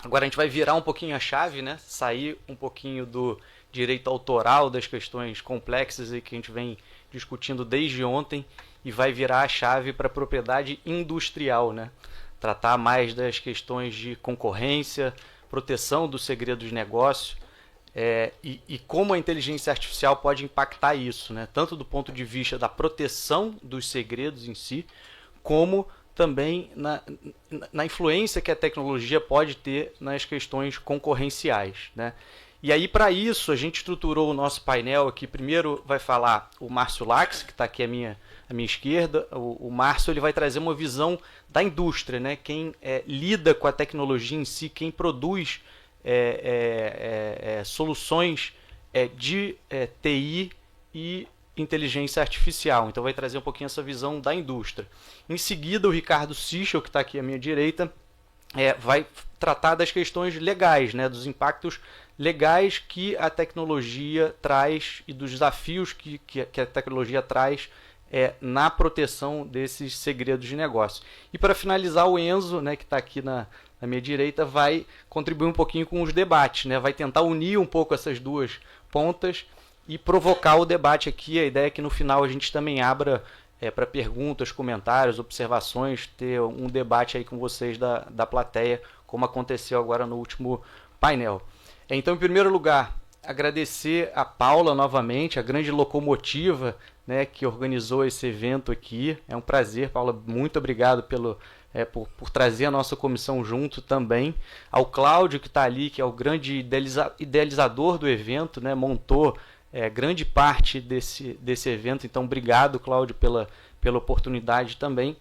Agora a gente vai virar um pouquinho a chave, né? Sair um pouquinho do direito autoral, das questões complexas e que a gente vem discutindo desde ontem, e vai virar a chave para a propriedade industrial, né? Tratar mais das questões de concorrência, proteção do segredo de negócio, e como a inteligência artificial pode impactar isso, né? Tanto do ponto de vista da proteção dos segredos em si, como também na influência que a tecnologia pode ter nas questões concorrenciais, né? E aí, para isso, a gente estruturou o nosso painel aqui. Primeiro vai falar o Márcio Lax, que está aqui à minha esquerda. O Márcio ele vai trazer uma visão da indústria, né? Quem lida com a tecnologia em si, quem produz soluções de TI e inteligência artificial. Então vai trazer um pouquinho essa visão da indústria. Em seguida, o Ricardo Sichel, que está aqui à minha direita, vai tratar das questões legais, né, dos impactos legais que a tecnologia traz e dos desafios que a tecnologia traz na proteção desses segredos de negócio. E para finalizar, o Enzo, né, que está aqui na minha direita, vai contribuir um pouquinho com os debates, né, vai tentar unir um pouco essas duas pontas e provocar o debate aqui. A ideia é que no final a gente também abra para perguntas, comentários, observações, ter um debate aí com vocês da plateia, como aconteceu agora no último painel. Então, em primeiro lugar, agradecer a Paula novamente, a grande locomotiva, né, que organizou esse evento aqui. É um prazer, Paula, muito obrigado por trazer a nossa comissão junto também. Ao Cláudio, que está ali, que é o grande idealizador do evento, né, montou grande parte desse evento. Então, obrigado, Cláudio, pela oportunidade também.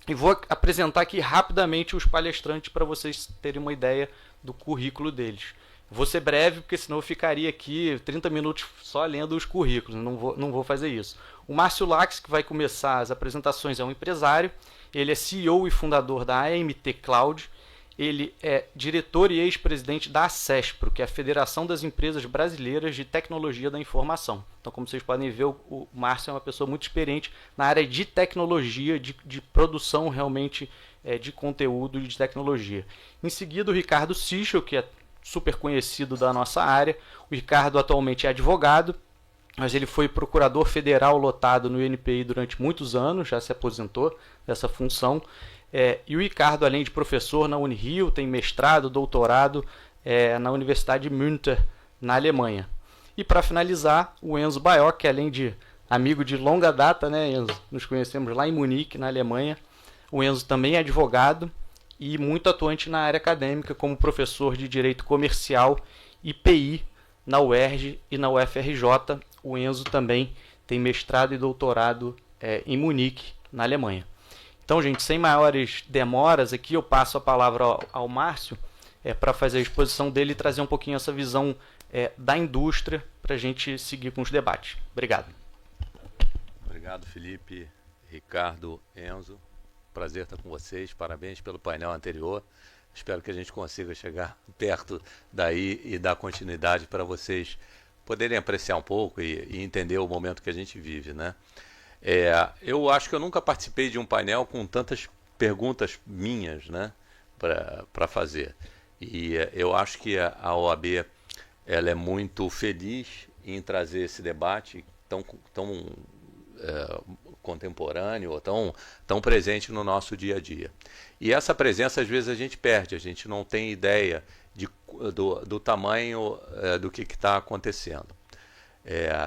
E vou apresentar aqui rapidamente os palestrantes para vocês terem uma ideia do currículo deles. Vou ser breve, porque senão eu ficaria aqui 30 minutos só lendo os currículos. Não vou fazer isso. O Márcio Lax, que vai começar as apresentações, é um empresário. Ele é CEO e fundador da AMT Cloud. Ele é diretor e ex-presidente da ACESPRO, que é a Federação das Empresas Brasileiras de Tecnologia da Informação. Então, como vocês podem ver, o Márcio é uma pessoa muito experiente na área de tecnologia, de produção realmente de conteúdo e de tecnologia. Em seguida, o Ricardo Sichel, que é super conhecido da nossa área. O Ricardo atualmente é advogado, mas ele foi procurador federal lotado no INPI durante muitos anos, já se aposentou dessa função. E o Ricardo, além de professor na Unirio, tem mestrado, doutorado na Universidade de Münster, na Alemanha. E para finalizar, o Enzo Baioc, que além de amigo de longa data, né, Enzo? Nos conhecemos lá em Munique, na Alemanha. O Enzo também é advogado e muito atuante na área acadêmica, como professor de Direito Comercial e PI na UERJ e na UFRJ. O Enzo também tem mestrado e doutorado em Munique, na Alemanha. Então, gente, sem maiores demoras, aqui eu passo a palavra ao Márcio para fazer a exposição dele e trazer um pouquinho essa visão da indústria para a gente seguir com os debates. Obrigado. Obrigado, Felipe, Ricardo, Enzo. Prazer estar com vocês. Parabéns pelo painel anterior. Espero que a gente consiga chegar perto daí e dar continuidade para vocês poderem apreciar um pouco e entender o momento que a gente vive, né? Eu acho que eu nunca participei de um painel com tantas perguntas minhas, né, para fazer. E eu acho que a OAB ela é muito feliz em trazer esse debate tão contemporâneo, ou tão presente no nosso dia a dia. E essa presença, às vezes, a gente perde, a gente não tem ideia do tamanho do que está acontecendo.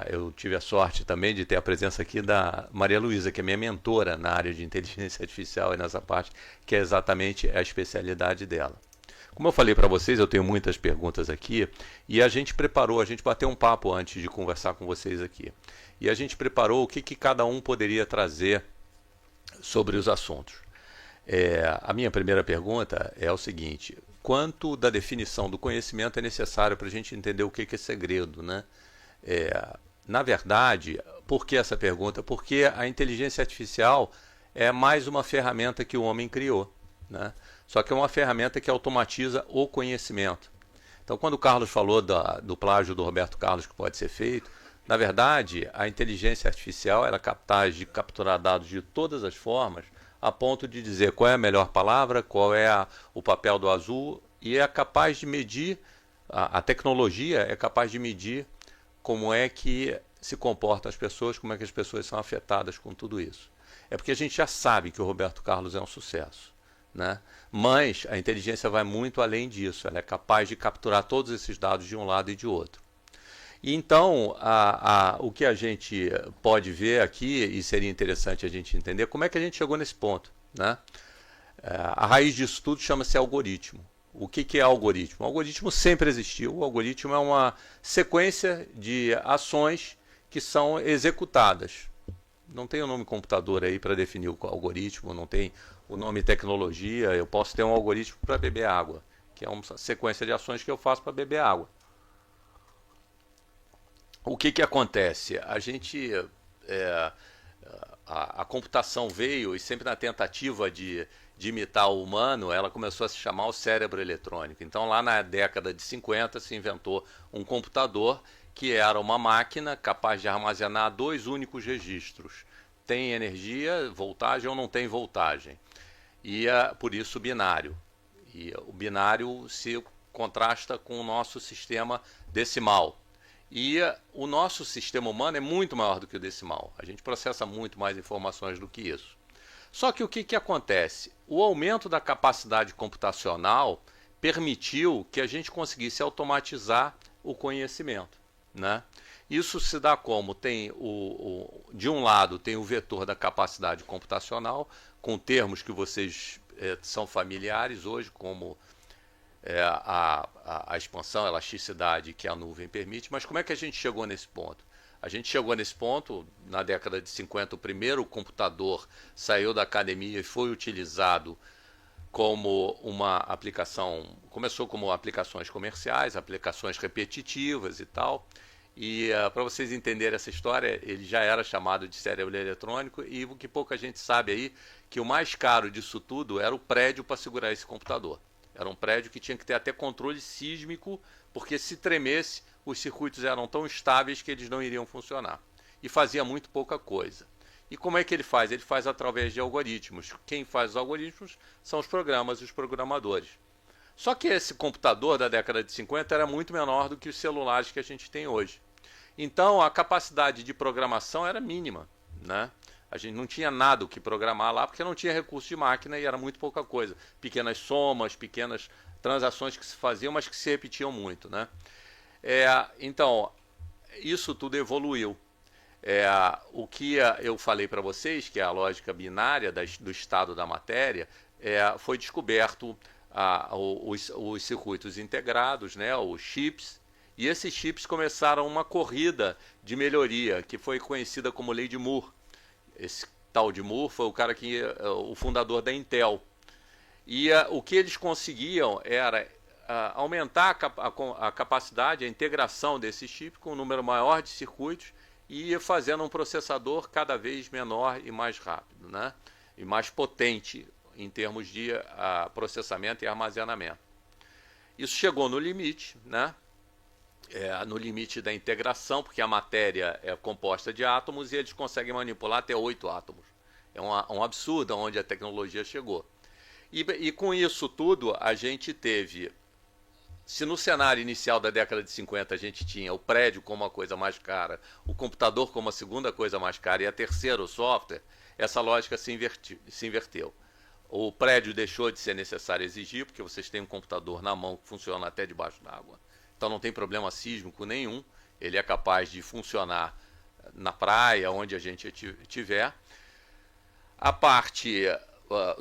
Eu tive a sorte também de ter a presença aqui da Maria Luísa, que é minha mentora na área de inteligência artificial e nessa parte, que é exatamente a especialidade dela. Como eu falei para vocês, eu tenho muitas perguntas aqui e a gente bateu um papo antes de conversar com vocês aqui. E a gente preparou o que cada um poderia trazer sobre os assuntos. A minha primeira pergunta é o seguinte: quanto da definição do conhecimento é necessário para a gente entender o que é segredo, né? Na verdade, por que essa pergunta? Porque a inteligência artificial é mais uma ferramenta que o homem criou, né? Só que é uma ferramenta que automatiza o conhecimento. Então, quando o Carlos falou do plágio do Roberto Carlos que pode ser feito, na verdade, a inteligência artificial era capaz de capturar dados de todas as formas, a ponto de dizer qual é a melhor palavra, qual é o papel do azul e é capaz de medir, a tecnologia é capaz de medir como é que se comportam as pessoas, como é que as pessoas são afetadas com tudo isso. É porque a gente já sabe que o Roberto Carlos é um sucesso, né? Mas a inteligência vai muito além disso, ela é capaz de capturar todos esses dados de um lado e de outro. E então, o que a gente pode ver aqui, e seria interessante a gente entender, como é que a gente chegou nesse ponto, né? A raiz disso tudo chama-se algoritmo. O que é algoritmo? O algoritmo sempre existiu. O algoritmo é uma sequência de ações que são executadas. Não tem o nome computador aí para definir o algoritmo, não tem o nome tecnologia. Eu posso ter um algoritmo para beber água, que é uma sequência de ações que eu faço para beber água. O que acontece? A computação veio, e sempre na tentativa de imitar o humano, ela começou a se chamar o cérebro eletrônico. Então, lá na década de 50, se inventou um computador que era uma máquina capaz de armazenar 2 únicos registros. Tem energia, voltagem ou não tem voltagem. E por isso binário. E o binário se contrasta com o nosso sistema decimal. E o nosso sistema humano é muito maior do que o decimal. A gente processa muito mais informações do que isso. Só que o que acontece? O aumento da capacidade computacional permitiu que a gente conseguisse automatizar o conhecimento, né? Isso se dá como? Tem de um lado tem o vetor da capacidade computacional, com termos que vocês são familiares hoje, como a expansão, a elasticidade que a nuvem permite. Mas como é que a gente chegou nesse ponto? A gente chegou nesse ponto, na década de 50, o primeiro computador saiu da academia e foi utilizado como uma aplicação, começou como aplicações comerciais, aplicações repetitivas e tal. E para vocês entenderem essa história, ele já era chamado de cérebro eletrônico, e o que pouca gente sabe aí, que o mais caro disso tudo era o prédio para segurar esse computador. Era um prédio que tinha que ter até controle sísmico, porque se tremesse, os circuitos eram tão estáveis que eles não iriam funcionar. E fazia muito pouca coisa. E como é que ele faz? Ele faz através de algoritmos. Quem faz os algoritmos são os programas e os programadores. Só que esse computador da década de 50 era muito menor do que os celulares que a gente tem hoje. Então a capacidade de programação era mínima, né? A gente não tinha nada o que programar lá, porque não tinha recurso de máquina e era muito pouca coisa. Pequenas somas, pequenas transações que se faziam, mas que se repetiam muito, né? Então, isso tudo evoluiu. O que eu falei para vocês, que é a lógica binária do estado da matéria, foi descoberto os circuitos integrados, né, os chips, e esses chips começaram uma corrida de melhoria, que foi conhecida como Lei de Moore. Esse tal de Moore foi o fundador da Intel. E o que eles conseguiam era aumentar a capacidade, a integração desse chip com um número maior de circuitos e fazendo um processador cada vez menor e mais rápido, né? E mais potente em termos de processamento e armazenamento. Isso chegou no limite, né? No limite da integração, porque a matéria é composta de átomos e eles conseguem manipular até 8 átomos. É um absurdo onde a tecnologia chegou. E com isso tudo, a gente teve... Se no cenário inicial da década de 50 a gente tinha o prédio como a coisa mais cara, o computador como a segunda coisa mais cara e a terceira o software, essa lógica se inverteu. O prédio deixou de ser necessário exigir, porque vocês têm um computador na mão que funciona até debaixo d'água. Então não tem problema sísmico nenhum, ele é capaz de funcionar na praia, onde a gente estiver. A parte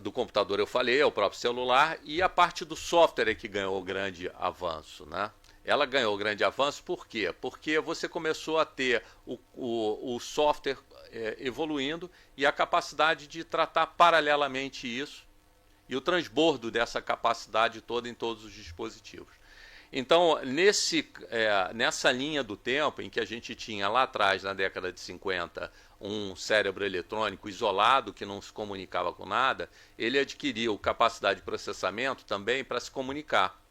do computador eu falei, é o próprio celular, e a parte do software é que ganhou grande avanço, né? Ela ganhou grande avanço por quê? Porque você começou a ter o software evoluindo e a capacidade de tratar paralelamente isso e o transbordo dessa capacidade toda em todos os dispositivos. Então, nessa linha do tempo em que a gente tinha lá atrás, na década de 50, um cérebro eletrônico isolado que não se comunicava com nada, ele adquiriu capacidade de processamento também para se comunicar.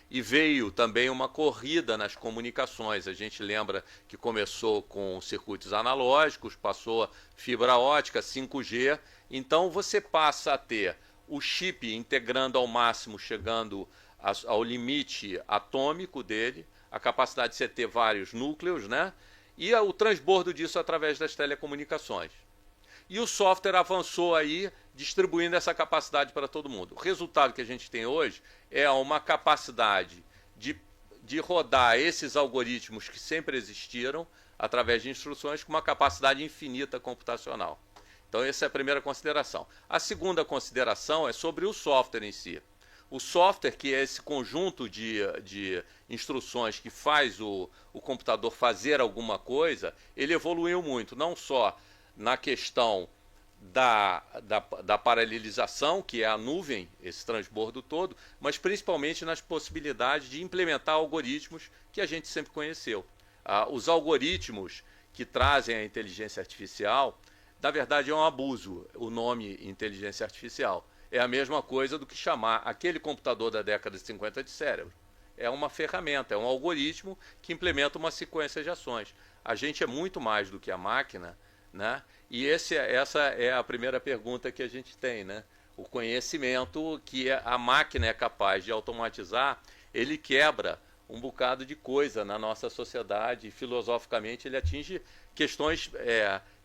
E veio também uma corrida nas comunicações. A gente lembra que começou com circuitos analógicos, passou fibra ótica, 5G. Então você passa a ter o chip integrando ao máximo, chegando ao limite atômico dele, a capacidade de você ter vários núcleos, né? E o transbordo disso através das telecomunicações. E o software avançou aí, distribuindo essa capacidade para todo mundo. O resultado que a gente tem hoje é uma capacidade de rodar esses algoritmos que sempre existiram, através de instruções, com uma capacidade infinita computacional. Então, essa é a primeira consideração. A segunda consideração é sobre o software em si. O software, que é esse conjunto de instruções que faz o computador fazer alguma coisa, ele evoluiu muito, não só na questão da paralelização, que é a nuvem, esse transbordo todo, mas principalmente nas possibilidades de implementar algoritmos que a gente sempre conheceu. Os algoritmos que trazem a inteligência artificial, na verdade é um abuso o nome inteligência artificial. É a mesma coisa do que chamar aquele computador da década de 50 de cérebro. É uma ferramenta, é um algoritmo que implementa uma sequência de ações. A gente é muito mais do que a máquina, né? E essa é a primeira pergunta que a gente tem, né? O conhecimento que a máquina é capaz de automatizar, ele quebra um bocado de coisa na nossa sociedade e filosoficamente ele atinge questões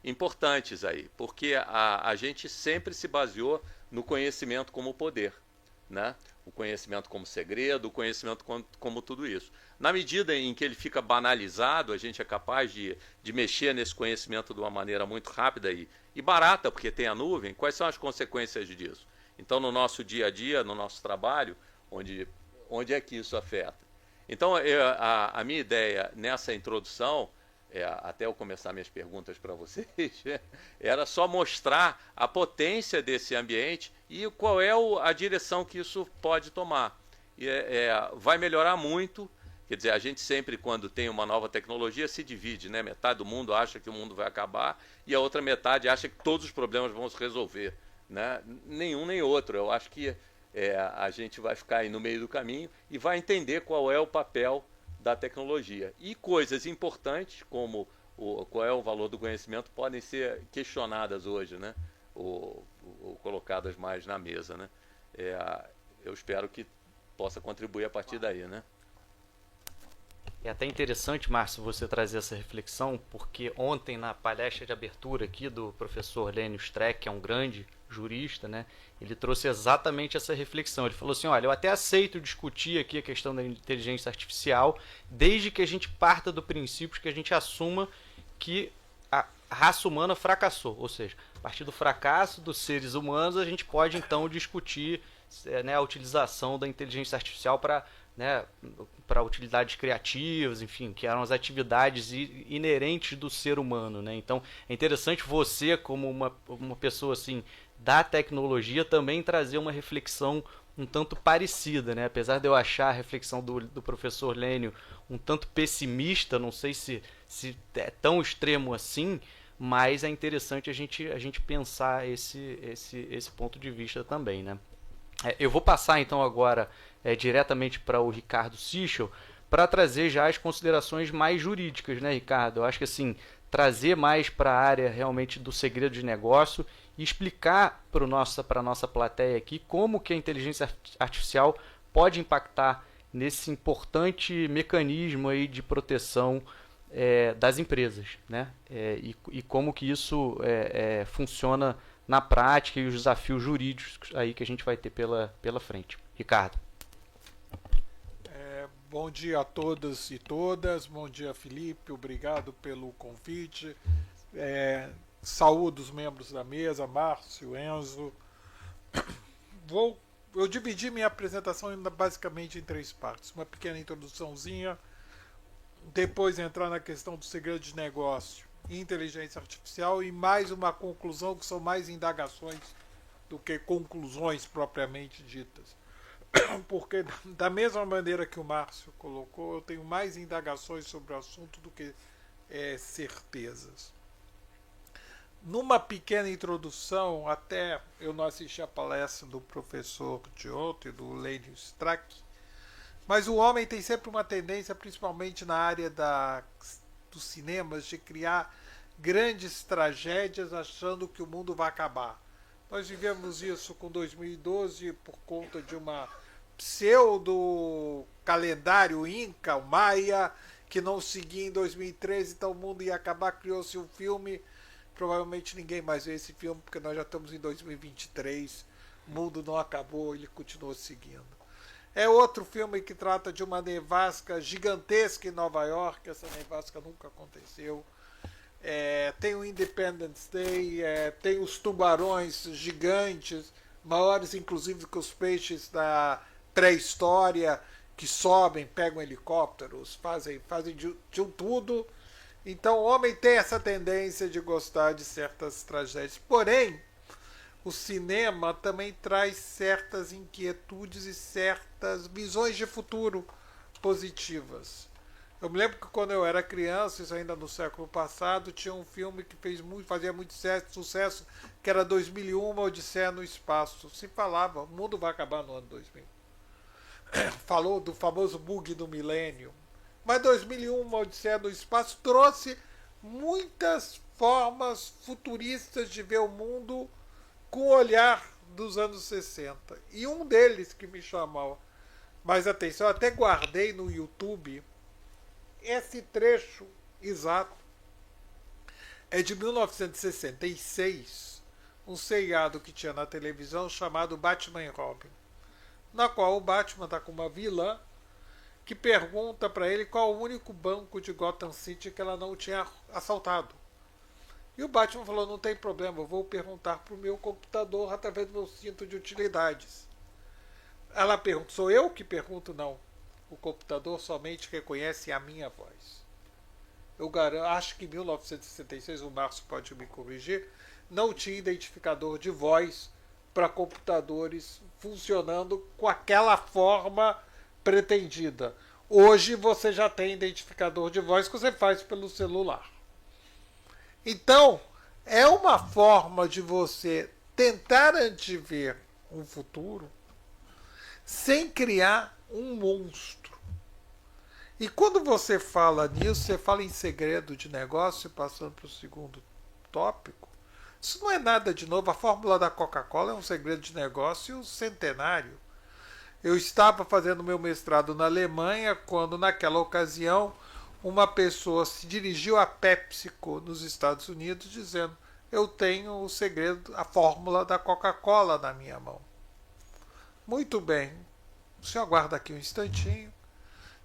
importantes aí, porque a gente sempre se baseou no conhecimento como poder, né? O conhecimento como segredo, o conhecimento como tudo isso. Na medida em que ele fica banalizado, a gente é capaz de mexer nesse conhecimento de uma maneira muito rápida e barata, porque tem a nuvem. Quais são as consequências disso? Então, no nosso dia a dia, no nosso trabalho, onde é que isso afeta? Então, a minha ideia nessa introdução, até eu começar minhas perguntas para vocês, era só mostrar a potência desse ambiente e qual é a direção que isso pode tomar. Vai melhorar muito, quer dizer, a gente sempre, quando tem uma nova tecnologia, se divide, né? Metade do mundo acha que o mundo vai acabar e a outra metade acha que todos os problemas vão se resolver, né? Nenhum nem outro. Eu acho que a gente vai ficar aí no meio do caminho e vai entender qual é o papel da tecnologia. E coisas importantes, como qual é o valor do conhecimento, podem ser questionadas hoje, né? Ou colocadas mais na mesa, né? Eu espero que possa contribuir a partir daí, né? É até interessante, Márcio, você trazer essa reflexão, porque ontem, na palestra de abertura aqui do professor Lênio Streck, que é um grande jurista, né, ele trouxe exatamente essa reflexão. Ele falou assim, olha, eu até aceito discutir aqui a questão da inteligência artificial, desde que a gente parta do princípio que a gente assuma que a raça humana fracassou. Ou seja, a partir do fracasso dos seres humanos, a gente pode então discutir a utilização da inteligência artificial para utilidades criativas, enfim, que eram as atividades inerentes do ser humano, né? Então, é interessante você, como uma pessoa assim da tecnologia, também trazer uma reflexão um tanto parecida, né? Apesar de eu achar a reflexão do professor Lênio um tanto pessimista, não sei se é tão extremo assim, mas é interessante a gente pensar esse ponto de vista também, né? Eu vou passar então agora diretamente para o Ricardo Sichel para trazer já as considerações mais jurídicas, né, Ricardo? Eu acho que assim, trazer mais para a área realmente do segredo de negócio e explicar para a nossa plateia aqui como que a inteligência artificial pode impactar nesse importante mecanismo aí de proteção das empresas, né? E como que isso funciona na prática e os desafios jurídicos aí que a gente vai ter pela frente. Ricardo. Bom dia a todos e todas, bom dia Felipe, obrigado pelo convite. Saúdo os membros da mesa, Márcio, Enzo. Eu dividi minha apresentação basicamente em 3 partes. Uma pequena introduçãozinha, depois entrar na questão do segredo de negócio e inteligência artificial e mais uma conclusão, que são mais indagações do que conclusões propriamente ditas. Porque da mesma maneira que o Márcio colocou, eu tenho mais indagações sobre o assunto do que certezas. Numa pequena introdução, até eu não assisti a palestra do professor de ontem, do Lênio Streck, mas o homem tem sempre uma tendência, principalmente na área dos cinemas, de criar grandes tragédias achando que o mundo vai acabar. Nós vivemos isso com 2012 por conta de uma pseudo calendário Inca, o Maia, que não seguia em 2013, então o mundo ia acabar, criou-se um filme. Provavelmente ninguém mais vê esse filme, porque nós já estamos em 2023, o mundo não acabou, ele continuou seguindo. É outro filme que trata de uma nevasca gigantesca em Nova York, essa nevasca nunca aconteceu. Tem o Independence Day, tem os tubarões gigantes, maiores inclusive que os peixes da pré-história, que sobem, pegam helicópteros, fazem de um tudo. Então o homem tem essa tendência de gostar de certas tragédias. Porém, o cinema também traz certas inquietudes e certas visões de futuro positivas. Eu me lembro que quando eu era criança, isso ainda no século passado, tinha um filme que fazia muito sucesso, que era 2001, Uma Odisseia no Espaço. Se falava, o mundo vai acabar no ano 2000. Falou do famoso bug do milênio. Mas 2001, Uma Odisseia no Espaço trouxe muitas formas futuristas de ver o mundo com o olhar dos anos 60. E um deles que me chamou mais atenção, eu até guardei no YouTube, esse trecho exato, é de 1966, um seriado que tinha na televisão chamado Batman e Robin, na qual o Batman está com uma vilã que pergunta para ele qual o único banco de Gotham City que ela não tinha assaltado. E o Batman falou, não tem problema, eu vou perguntar para o meu computador através do meu cinto de utilidades. Ela pergunta, sou eu que pergunto? Não. O computador somente reconhece a minha voz. Eu acho que em 1966, o Márcio pode me corrigir, não tinha identificador de voz para computadores funcionando com aquela forma pretendida. Hoje você já tem identificador de voz que você faz pelo celular. Então, é uma forma de você tentar antever um futuro sem criar um monstro. E quando você fala nisso, você fala em segredo de negócio, passando para o segundo tópico, isso não é nada de novo. A fórmula da Coca-Cola é um segredo de negócio centenário. Eu estava fazendo meu mestrado na Alemanha quando, naquela ocasião, uma pessoa se dirigiu à PepsiCo nos Estados Unidos dizendo, eu tenho o segredo, a fórmula da Coca-Cola na minha mão. Muito bem, o senhor aguarda aqui um instantinho.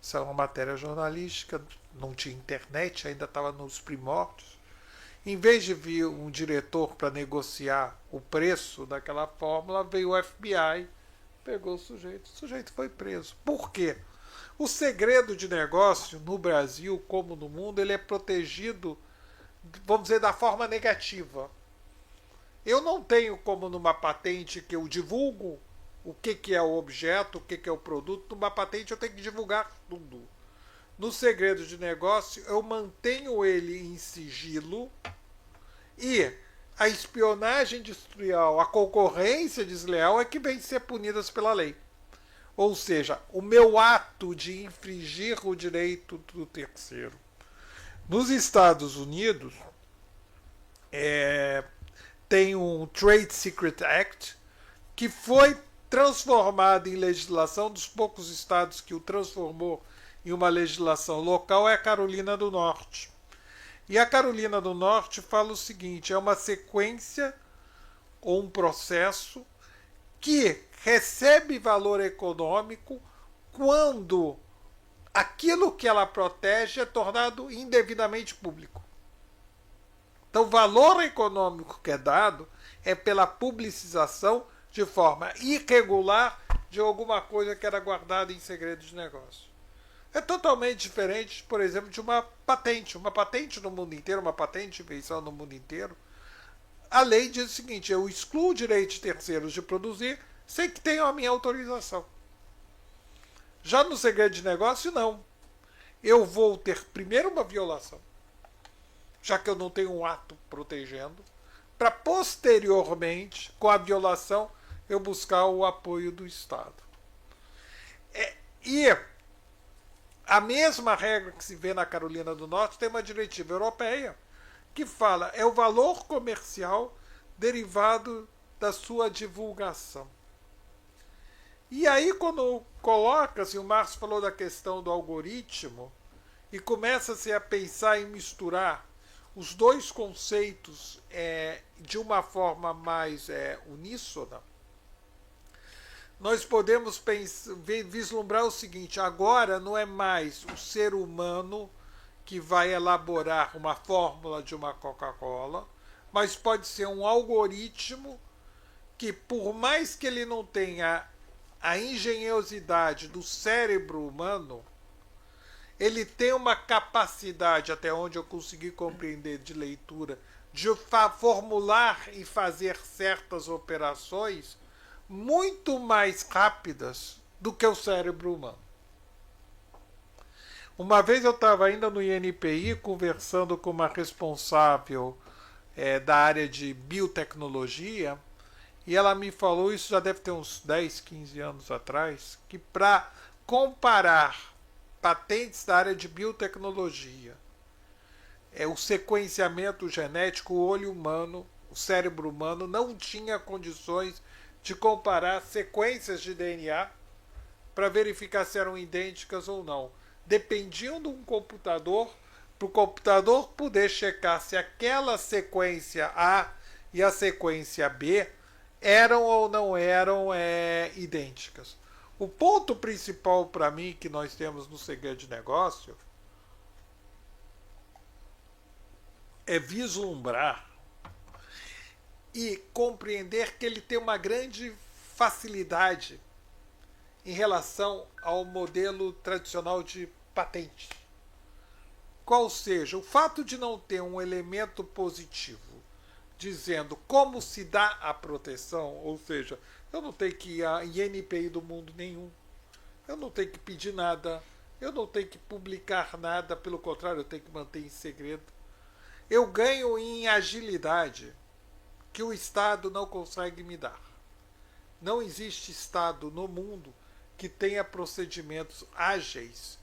Isso é uma matéria jornalística, não tinha internet, ainda estava nos primórdios. Em vez de vir um diretor para negociar o preço daquela fórmula, veio o FBI, pegou o sujeito foi preso. Por quê? O segredo de negócio no Brasil, como no mundo, ele é protegido, vamos dizer, da forma negativa. Eu não tenho como numa patente que eu divulgo o que é o objeto, o que é o produto. Numa patente eu tenho que divulgar tudo. No segredo de negócio, eu mantenho ele em sigilo e a espionagem industrial, a concorrência desleal é que vem ser punidas pela lei. Ou seja, o meu ato de infringir o direito do terceiro. Nos Estados Unidos, tem um Trade Secret Act que foi transformado em legislação. Dos poucos estados que o transformou em uma legislação local é a Carolina do Norte. E a Carolina do Norte fala o seguinte, é uma sequência ou um processo que recebe valor econômico quando aquilo que ela protege é tornado indevidamente público. Então, o valor econômico que é dado é pela publicização de forma irregular de alguma coisa que era guardada em segredo de negócio. É totalmente diferente, por exemplo, de uma patente. Uma patente no mundo inteiro, uma patente de invenção no mundo inteiro. A lei diz o seguinte, eu excluo o direito de terceiros de produzir sem que tenham a minha autorização. Já no segredo de negócio, não. Eu vou ter primeiro uma violação, já que eu não tenho um ato protegendo, para posteriormente, com a violação, eu buscar o apoio do Estado. E a mesma regra que se vê na Carolina do Norte tem uma diretiva europeia que fala é o valor comercial derivado da sua divulgação. E aí, quando coloca-se, o Márcio falou da questão do algoritmo, e começa-se a pensar em misturar os dois conceitos de uma forma mais uníssona, nós podemos vislumbrar o seguinte: agora não é mais o ser humano que vai elaborar uma fórmula de uma Coca-Cola, mas pode ser um algoritmo que, por mais que ele não tenha a engenhosidade do cérebro humano, ele tem uma capacidade, até onde eu consegui compreender de leitura, de formular e fazer certas operações muito mais rápidas do que o cérebro humano. Uma vez eu estava ainda no INPI conversando com uma responsável da área de biotecnologia, e ela me falou, isso já deve ter uns 10, 15 anos atrás, que para comparar patentes da área de biotecnologia, o sequenciamento genético, o olho humano, o cérebro humano não tinha condições de comparar sequências de DNA para verificar se eram idênticas ou não. Dependiam de um computador, para o computador poder checar se aquela sequência A e a sequência B eram ou não eram idênticas. O ponto principal para mim que nós temos no segredo de negócio é vislumbrar e compreender que ele tem uma grande facilidade em relação ao modelo tradicional de patente. Qual seja, o fato de não ter um elemento positivo dizendo como se dá a proteção, ou seja, eu não tenho que ir a INPI do mundo nenhum, eu não tenho que pedir nada, eu não tenho que publicar nada, pelo contrário, eu tenho que manter em segredo. Eu ganho em agilidade que o Estado não consegue me dar. Não existe Estado no mundo que tenha procedimentos ágeis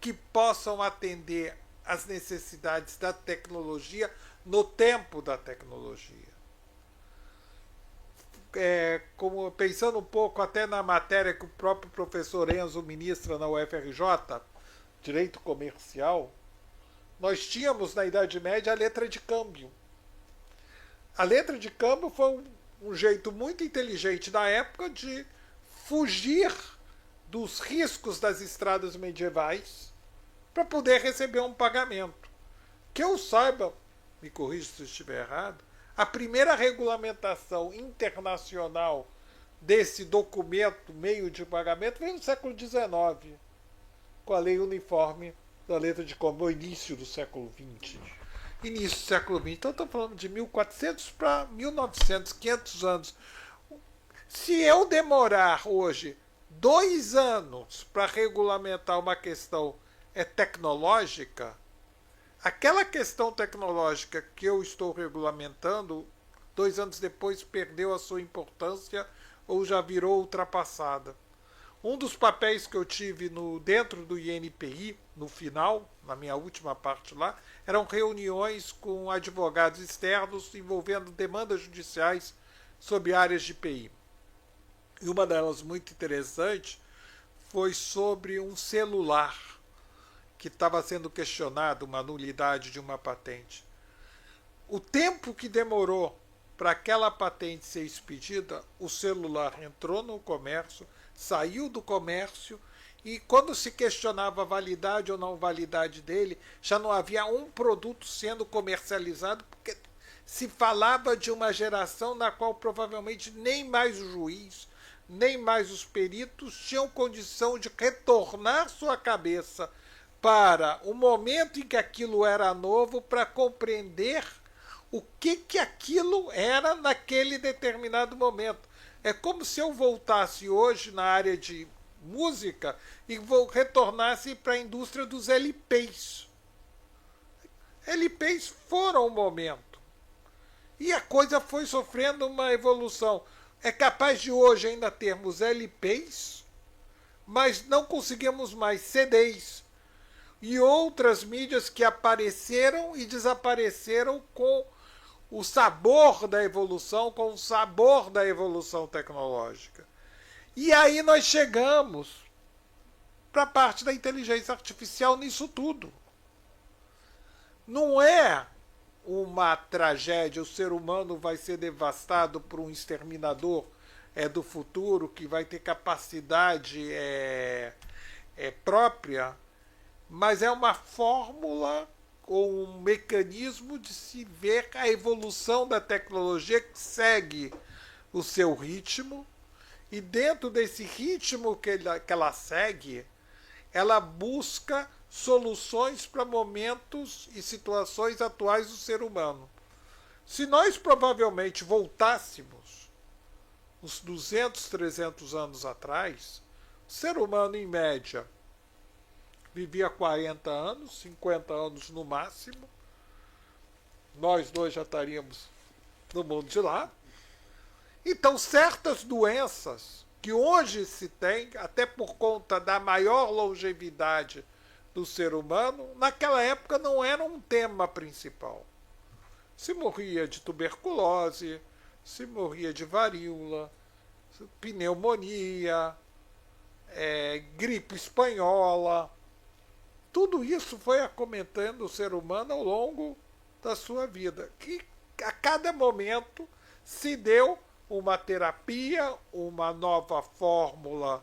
que possam atender às necessidades da tecnologia no tempo da tecnologia. Como pensando um pouco até na matéria que o próprio professor Enzo ministra na UFRJ, Direito Comercial, nós tínhamos na Idade Média a letra de câmbio. A letra de câmbio foi um jeito muito inteligente da época de fugir dos riscos das estradas medievais para poder receber um pagamento. Que eu saiba, me corrija se eu estiver errado, a primeira regulamentação internacional desse documento, meio de pagamento, veio no século XIX, com a lei uniforme da letra de câmbio, no início do século XX. Início do século XX. Então, estou falando de 1400 para 1900, 500 anos. Se eu demorar hoje 2 anos para regulamentar uma questão tecnológica, aquela questão tecnológica que eu estou regulamentando, 2 anos depois perdeu a sua importância ou já virou ultrapassada. Um dos papéis que eu tive dentro do INPI, no final, na minha última parte lá, eram reuniões com advogados externos envolvendo demandas judiciais sobre áreas de PI. E uma delas muito interessante foi sobre um celular que estava sendo questionado, uma nulidade de uma patente. O tempo que demorou para aquela patente ser expedida, o celular entrou no comércio, saiu do comércio, e quando se questionava a validade ou não validade dele, já não havia um produto sendo comercializado, porque se falava de uma geração na qual provavelmente nem mais o juiz, nem mais os peritos tinham condição de retornar sua cabeça para o momento em que aquilo era novo, para compreender o que aquilo era naquele determinado momento. É como se eu voltasse hoje na área de música e retornasse para a indústria dos LPs. LPs foram um momento. E a coisa foi sofrendo uma evolução. É capaz de hoje ainda termos LPs, mas não conseguimos mais CDs e outras mídias que apareceram e desapareceram com o sabor da evolução, com o sabor da evolução tecnológica. E aí nós chegamos para a parte da inteligência artificial nisso tudo. Não é uma tragédia, o ser humano vai ser devastado por um exterminador do futuro que vai ter capacidade própria, mas é uma fórmula ou um mecanismo de se ver a evolução da tecnologia que segue o seu ritmo, e dentro desse ritmo que ela segue, ela busca soluções para momentos e situações atuais do ser humano. Se nós provavelmente voltássemos uns 200, 300 anos atrás, o ser humano, em média, vivia 40 anos, 50 anos no máximo. Nós dois já estaríamos no mundo de lá. Então, certas doenças que hoje se tem, até por conta da maior longevidade do ser humano, naquela época não era um tema principal. Se morria de tuberculose, se morria de varíola, pneumonia, gripe espanhola. Tudo isso foi acometendo o ser humano ao longo da sua vida. Que a cada momento se deu uma terapia, uma nova fórmula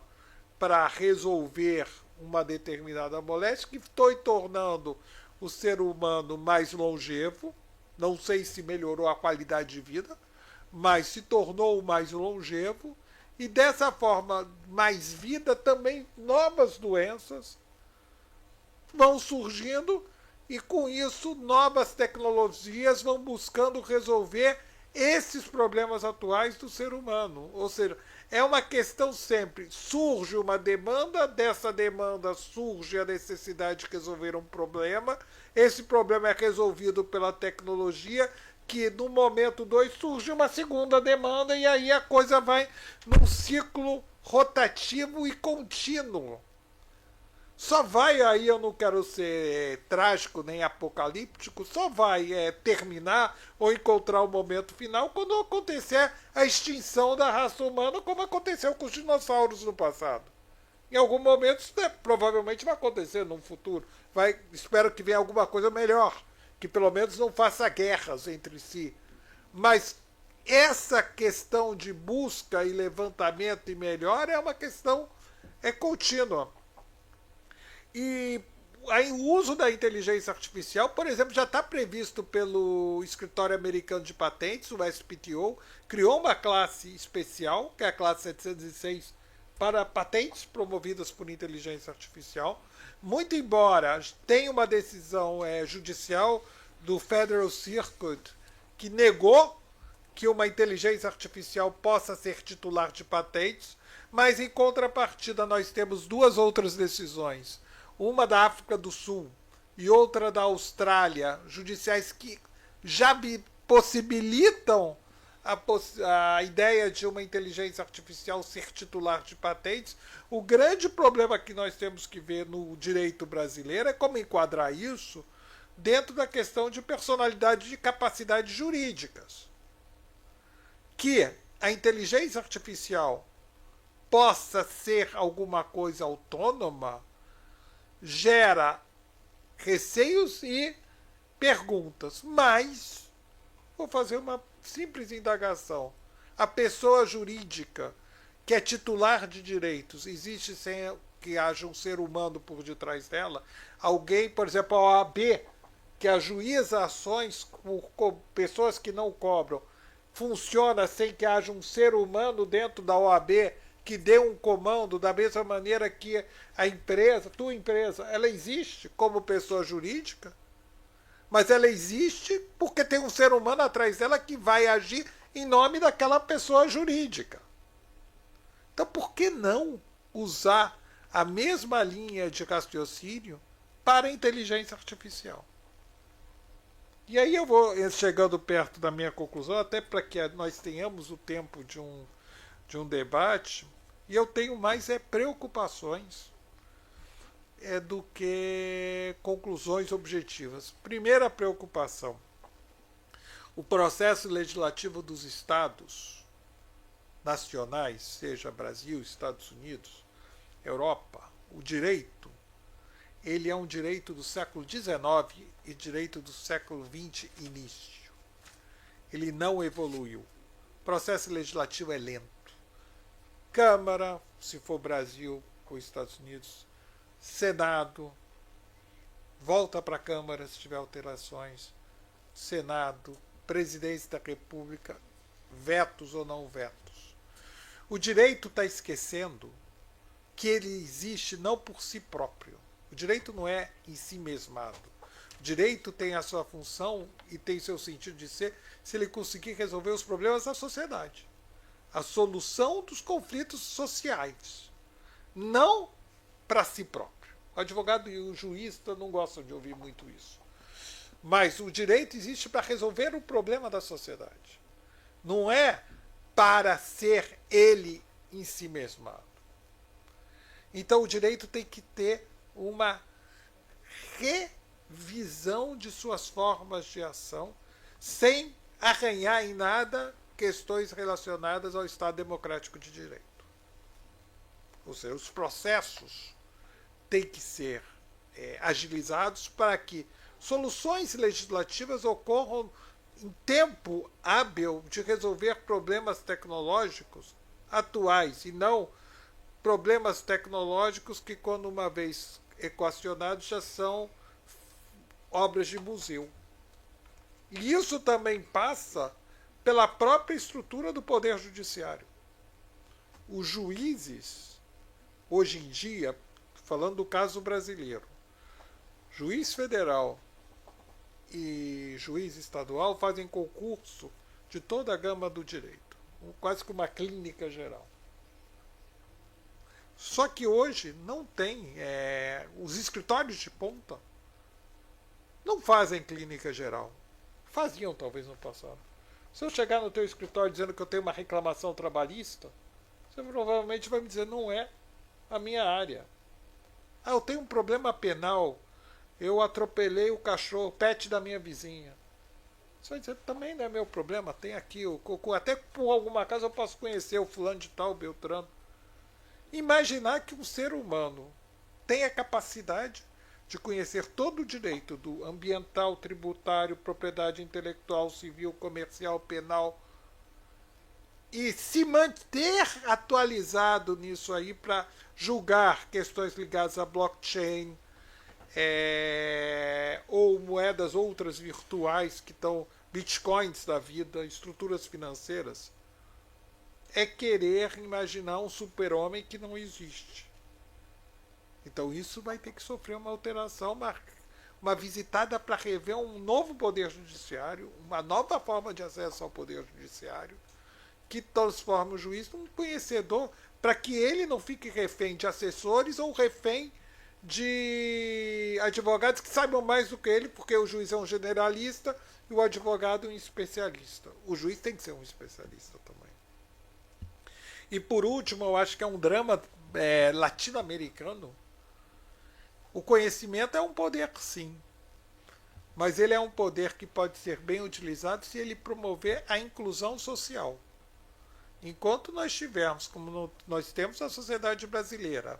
para resolver uma determinada moléstia, que foi tornando o ser humano mais longevo. Não sei se melhorou a qualidade de vida, mas se tornou mais longevo. E dessa forma, mais vida, também novas doenças vão surgindo, e com isso novas tecnologias vão buscando resolver esses problemas atuais do ser humano. Ou seja, é uma questão sempre, surge uma demanda, dessa demanda surge a necessidade de resolver um problema, esse problema é resolvido pela tecnologia, que no momento 2 surge uma segunda demanda, e aí a coisa vai num ciclo rotativo e contínuo. Só vai, aí eu não quero ser trágico nem apocalíptico, só vai terminar ou encontrar o momento final quando acontecer a extinção da raça humana, como aconteceu com os dinossauros no passado. Em algum momento isso provavelmente vai acontecer no futuro. Espero que venha alguma coisa melhor, que pelo menos não faça guerras entre si. Mas essa questão de busca e levantamento e melhora é uma questão contínua. E aí, o uso da inteligência artificial, por exemplo, já está previsto pelo Escritório Americano de Patentes, o SPTO, criou uma classe especial, que é a classe 706, para patentes promovidas por inteligência artificial. Muito embora tenha uma decisão judicial do Federal Circuit que negou que uma inteligência artificial possa ser titular de patentes, mas em contrapartida nós temos duas outras decisões, uma da África do Sul e outra da Austrália, judiciais que já possibilitam a ideia de uma inteligência artificial ser titular de patentes. O grande problema que nós temos que ver no direito brasileiro é como enquadrar isso dentro da questão de personalidade e de capacidades jurídicas. Que a inteligência artificial possa ser alguma coisa autônoma gera receios e perguntas, mas vou fazer uma simples indagação. A pessoa jurídica que é titular de direitos existe sem que haja um ser humano por detrás dela? Alguém, por exemplo, a OAB, que ajuiza ações por pessoas que não cobram, funciona sem que haja um ser humano dentro da OAB que dê um comando, da mesma maneira que a empresa, tua empresa, ela existe como pessoa jurídica, mas ela existe porque tem um ser humano atrás dela que vai agir em nome daquela pessoa jurídica. Então, por que não usar a mesma linha de raciocínio para a inteligência artificial? E aí eu vou chegando perto da minha conclusão, até para que nós tenhamos o tempo de um debate, e eu tenho mais preocupações do que conclusões objetivas. Primeira preocupação: o processo legislativo dos estados nacionais, seja Brasil, Estados Unidos, Europa, o direito, ele é um direito do século XIX e direito do século XX início. Ele não evoluiu. O processo legislativo é lento. Câmara, se for Brasil ou Estados Unidos, Senado, volta para a Câmara se tiver alterações, Senado, Presidência da República, vetos ou não vetos. O direito está esquecendo que ele existe não por si próprio. O direito não é em si mesmado. O direito tem a sua função e tem seu sentido de ser se ele conseguir resolver os problemas da sociedade. A solução dos conflitos sociais. Não para si próprio. O advogado e o juiz não gostam de ouvir muito isso. Mas o direito existe para resolver o problema da sociedade. Não é para ser ele em si mesmado. Então o direito tem que ter uma revisão de suas formas de ação, sem arranhar em nada questões relacionadas ao Estado Democrático de Direito. Ou seja, os processos têm que ser agilizados para que soluções legislativas ocorram em tempo hábil de resolver problemas tecnológicos atuais e não problemas tecnológicos que, quando uma vez equacionados, já são obras de museu. E isso também passa pela própria estrutura do Poder Judiciário. Os juízes, hoje em dia, falando do caso brasileiro, juiz federal e juiz estadual fazem concurso de toda a gama do direito, quase que uma clínica geral. Só que hoje não tem, os escritórios de ponta não fazem clínica geral. Faziam talvez no passado. Se eu chegar no teu escritório dizendo que eu tenho uma reclamação trabalhista, você provavelmente vai me dizer, não é a minha área. Ah, eu tenho um problema penal, eu atropelei o cachorro, o pet da minha vizinha. Você vai dizer, também não é meu problema, tem aqui, até por alguma causa eu posso conhecer o fulano de tal, Beltrano. Imaginar que um ser humano tem a capacidade de conhecer todo o direito do ambiental, tributário, propriedade intelectual, civil, comercial, penal e se manter atualizado nisso aí para julgar questões ligadas a blockchain ou moedas outras virtuais que estão bitcoins da vida, estruturas financeiras, é querer imaginar um super-homem que não existe. Então isso vai ter que sofrer uma alteração, uma visitada para rever um novo poder judiciário, uma nova forma de acesso ao poder judiciário, que transforma o juiz num conhecedor, para que ele não fique refém de assessores ou refém de advogados que saibam mais do que ele, porque o juiz é um generalista e o advogado um especialista. O juiz tem que ser um especialista também. E por último, eu acho que é um drama latino-americano. O conhecimento é um poder, sim, mas ele é um poder que pode ser bem utilizado se ele promover a inclusão social. Enquanto nós tivermos, como nós temos a sociedade brasileira,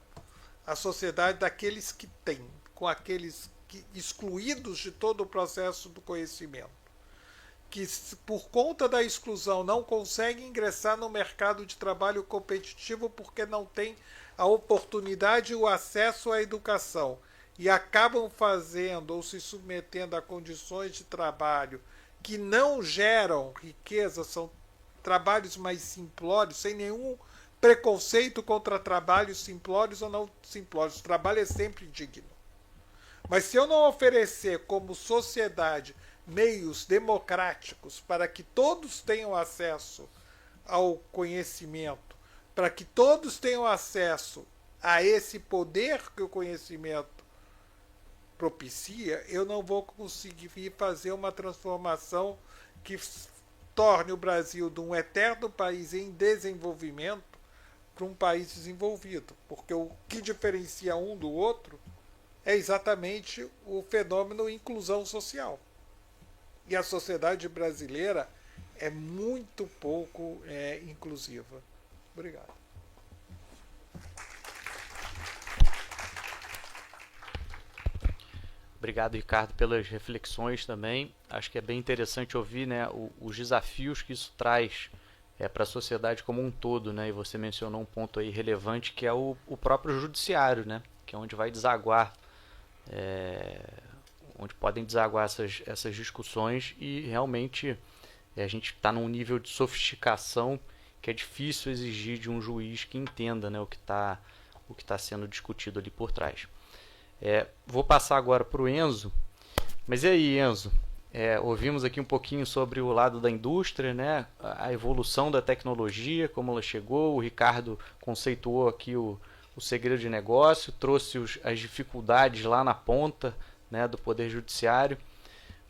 a sociedade daqueles que têm, com aqueles excluídos de todo o processo do conhecimento, que por conta da exclusão não conseguem ingressar no mercado de trabalho competitivo porque não tem a oportunidade e o acesso à educação e acabam fazendo ou se submetendo a condições de trabalho que não geram riqueza, são trabalhos mais simplórios, sem nenhum preconceito contra trabalhos simplórios ou não simplórios. O trabalho é sempre digno. Mas se eu não oferecer como sociedade meios democráticos para que todos tenham acesso ao conhecimento, para que todos tenham acesso a esse poder que o conhecimento propicia, eu não vou conseguir fazer uma transformação que torne o Brasil de um eterno país em desenvolvimento para um país desenvolvido. Porque o que diferencia um do outro é exatamente o fenômeno inclusão social. E a sociedade brasileira é muito pouco inclusiva. Obrigado. Obrigado, Ricardo, pelas reflexões também. Acho que é bem interessante ouvir, né, os desafios que isso traz para a sociedade como um todo, né? E você mencionou um ponto aí relevante que é o próprio judiciário, né? Que é onde vai desaguar, onde podem desaguar essas discussões e realmente a gente está num nível de sofisticação que é difícil exigir de um juiz que entenda, né, o que tá sendo discutido ali por trás. Vou passar agora para o Enzo. Mas e aí, Enzo? Ouvimos aqui um pouquinho sobre o lado da indústria, né? A evolução da tecnologia, como ela chegou. O Ricardo conceituou aqui o segredo de negócio, trouxe as dificuldades lá na ponta, né, do Poder Judiciário.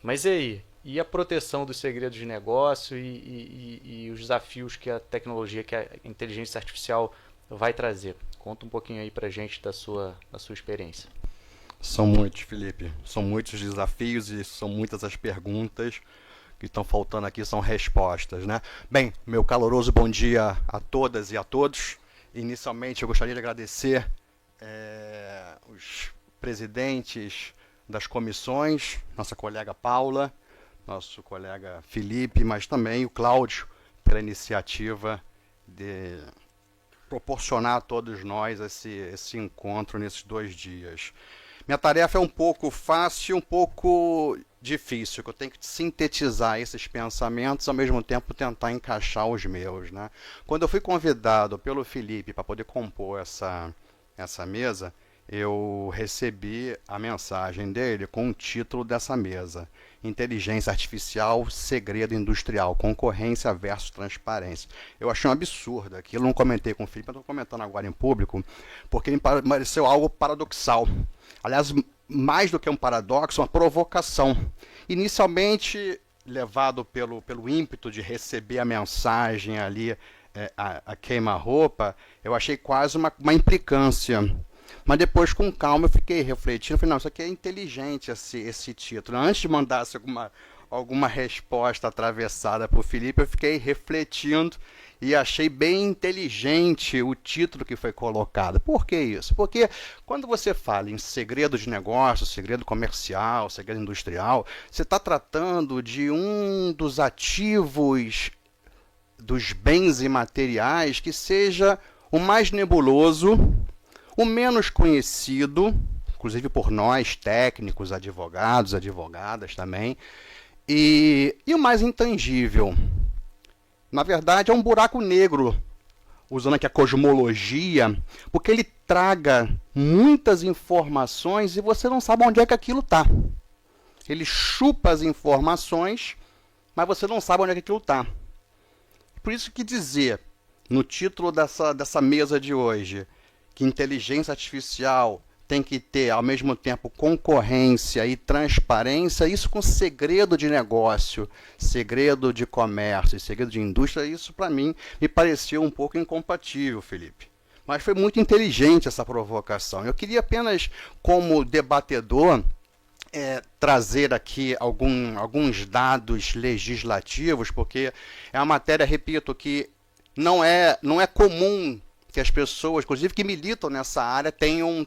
Mas e aí? E a proteção dos segredos de negócio e os desafios que a tecnologia, que a inteligência artificial vai trazer? Conta um pouquinho aí para a gente da sua experiência. São muitos, Felipe. São muitos desafios e são muitas as perguntas que estão faltando aqui, são respostas, né? Bem, meu caloroso bom dia a todas e a todos. Inicialmente, eu gostaria de agradecer os presidentes das comissões, nossa colega Paula, nosso colega Felipe, mas também o Cláudio, pela iniciativa de proporcionar a todos nós esse encontro nesses 2 dias. Minha tarefa é um pouco fácil, um pouco difícil, que eu tenho que sintetizar esses pensamentos, ao mesmo tempo tentar encaixar os meus, né? Quando eu fui convidado pelo Felipe para poder compor essa mesa, eu recebi a mensagem dele com o título dessa mesa: Inteligência Artificial, Segredo Industrial, Concorrência versus Transparência. Eu achei um absurdo aquilo, não comentei com o Felipe, mas estou comentando agora em público, porque me pareceu algo paradoxal. Aliás, mais do que um paradoxo, uma provocação. Inicialmente, levado pelo ímpeto de receber a mensagem ali, a queima-roupa, eu achei quase uma implicância. Mas depois, com calma, eu fiquei refletindo. Falei, não, isso aqui é inteligente, esse título. Antes de mandar alguma resposta atravessada para o Felipe, eu fiquei refletindo e achei bem inteligente o título que foi colocado. Por que isso? Porque quando você fala em segredo de negócio, segredo comercial, segredo industrial, você está tratando de um dos ativos dos bens imateriais que seja o mais nebuloso, o menos conhecido, inclusive por nós, técnicos, advogados, advogadas também, e o mais intangível. Na verdade, é um buraco negro, usando aqui a cosmologia, porque ele traga muitas informações e você não sabe onde é que aquilo está. Ele chupa as informações, mas você não sabe onde é que aquilo está. Por isso que dizer, no título dessa mesa de hoje, que inteligência artificial tem que ter, ao mesmo tempo, concorrência e transparência, isso com segredo de negócio, segredo de comércio e segredo de indústria, isso, para mim, me pareceu um pouco incompatível, Felipe. Mas foi muito inteligente essa provocação. Eu queria apenas, como debatedor, trazer aqui alguns dados legislativos, porque é uma matéria, repito, que não é comum que as pessoas, inclusive que militam nessa área, tenham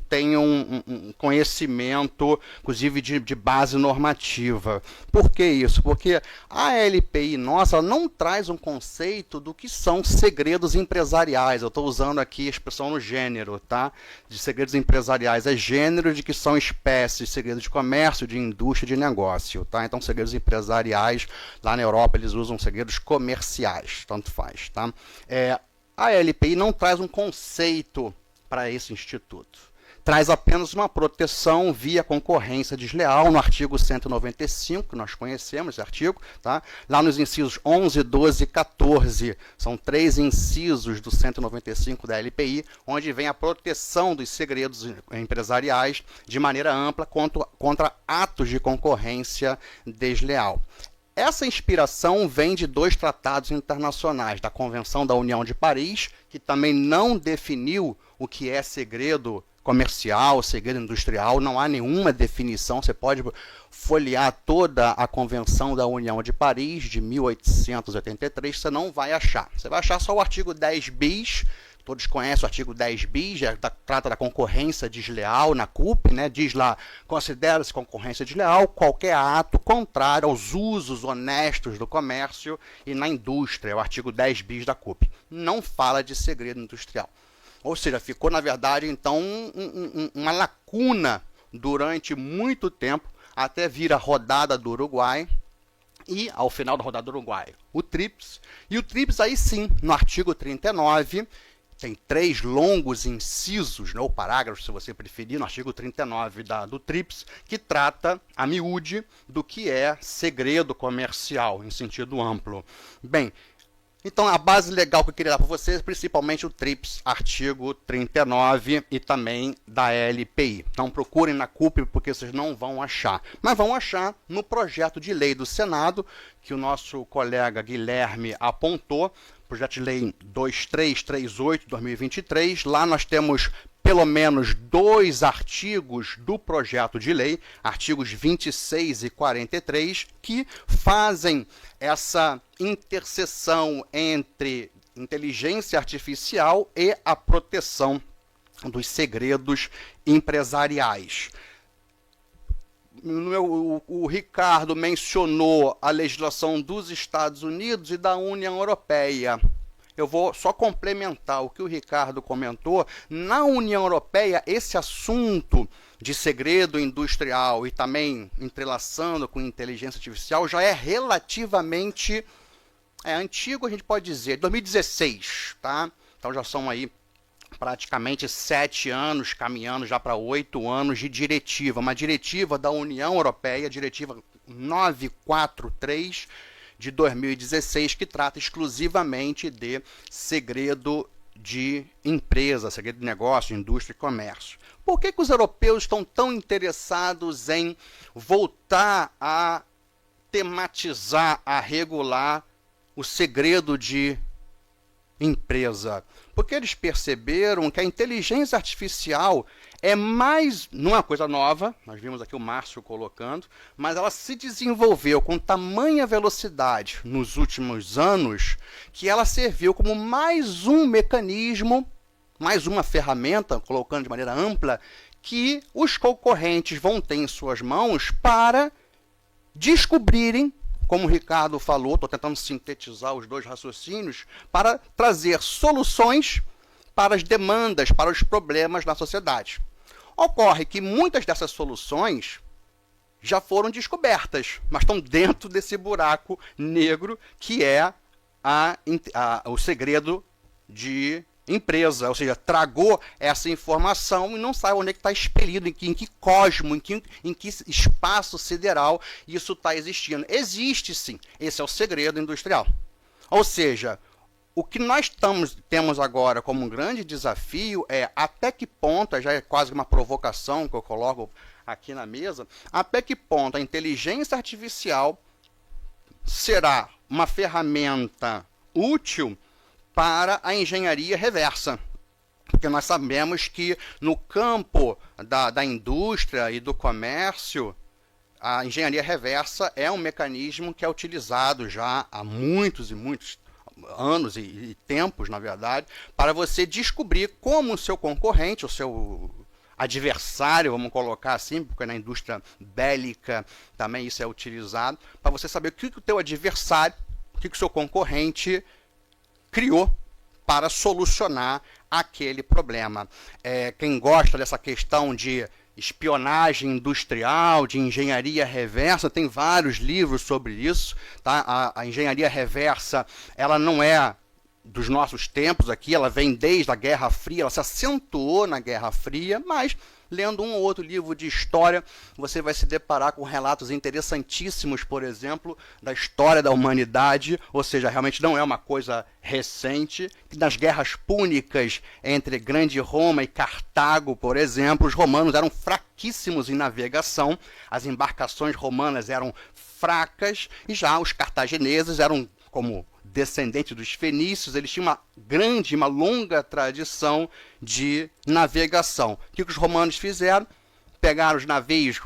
um conhecimento, inclusive de base normativa. Por que isso? Porque a LPI nossa, ela não traz um conceito do que são segredos empresariais. Eu estou usando aqui a expressão no gênero, tá? De segredos empresariais. É gênero de que são espécies, segredos de comércio, de indústria, de negócio, tá? Então, segredos empresariais, lá na Europa, eles usam segredos comerciais, tanto faz, tá? A LPI não traz um conceito para esse instituto. Traz apenas uma proteção via concorrência desleal, no artigo 195, que nós conhecemos esse artigo, tá? Lá nos incisos 11, 12 e 14, são 3 incisos do 195 da LPI, onde vem a proteção dos segredos empresariais de maneira ampla contra atos de concorrência desleal. Essa inspiração vem de 2 tratados internacionais, da Convenção da União de Paris, que também não definiu o que é segredo comercial, segredo industrial, não há nenhuma definição. Você pode folhear toda a Convenção da União de Paris de 1883, você não vai achar. Você vai achar só o artigo 10 bis. Todos conhecem o artigo 10 bis, trata da concorrência desleal na CUP, né? Diz lá, considera-se concorrência desleal qualquer ato contrário aos usos honestos do comércio e na indústria, o artigo 10 bis da CUP. Não fala de segredo industrial. Ou seja, ficou, na verdade, então, uma lacuna durante muito tempo, até vir a rodada do Uruguai, e, ao final da rodada do Uruguai, o TRIPS. E o TRIPS, aí sim, no artigo 39, tem 3 longos incisos, né, ou parágrafos, se você preferir, no artigo 39 do TRIPS, que trata a miúde do que é segredo comercial, em sentido amplo. Bem, então a base legal que eu queria dar para vocês, principalmente o TRIPS, artigo 39 e também da LPI. Então procurem na CUP, porque vocês não vão achar. Mas vão achar no projeto de lei do Senado, que o nosso colega Guilherme apontou, projeto de lei 2338/2023, lá nós temos pelo menos 2 artigos do projeto de lei, artigos 26 e 43, que fazem essa interseção entre inteligência artificial e a proteção dos segredos empresariais. O Ricardo mencionou a legislação dos Estados Unidos e da União Europeia. Eu vou só complementar o que o Ricardo comentou. Na União Europeia, esse assunto de segredo industrial e também entrelaçando com inteligência artificial já é relativamente antigo, a gente pode dizer, 2016, tá? Então já são aí praticamente 7 anos, caminhando já para 8 anos de diretiva. Uma diretiva da União Europeia, diretiva 943 de 2016, que trata exclusivamente de segredo de empresa, segredo de negócio, indústria e comércio. Por que os europeus estão tão interessados em voltar a tematizar, a regular o segredo de empresa? Porque eles perceberam que a inteligência artificial não é uma coisa nova, nós vimos aqui o Márcio colocando, mas ela se desenvolveu com tamanha velocidade nos últimos anos que ela serviu como mais um mecanismo, mais uma ferramenta, colocando de maneira ampla, que os concorrentes vão ter em suas mãos para descobrirem, como o Ricardo falou, estou tentando sintetizar os 2 raciocínios, para trazer soluções para as demandas, para os problemas na sociedade. Ocorre que muitas dessas soluções já foram descobertas, mas estão dentro desse buraco negro que é o segredo de empresa, ou seja, tragou essa informação e não sabe onde é que está expelido, em que cosmo, em que espaço sideral isso está existindo. Existe sim, esse é o segredo industrial. Ou seja, o que nós temos agora como um grande desafio é até que ponto, já é quase uma provocação que eu coloco aqui na mesa, até que ponto a inteligência artificial será uma ferramenta útil para a engenharia reversa. Porque nós sabemos que no campo da indústria e do comércio, a engenharia reversa é um mecanismo que é utilizado já há muitos e muitos anos e tempos, na verdade, para você descobrir como o seu concorrente, o seu adversário, vamos colocar assim, porque na indústria bélica também isso é utilizado, para você saber o que o teu adversário, o que o seu concorrente criou para solucionar aquele problema. Quem gosta dessa questão de espionagem industrial, de engenharia reversa, tem vários livros sobre isso. Tá? A engenharia reversa, ela não é dos nossos tempos aqui, ela vem desde a Guerra Fria, ela se acentuou na Guerra Fria, mas lendo um ou outro livro de história, você vai se deparar com relatos interessantíssimos, por exemplo, da história da humanidade, ou seja, realmente não é uma coisa recente. Nas guerras púnicas entre Grande Roma e Cartago, por exemplo, os romanos eram fraquíssimos em navegação, as embarcações romanas eram fracas, e já os cartagineses eram como descendentes dos fenícios, eles tinham uma longa tradição de navegação. O que os romanos fizeram? Pegaram os navios,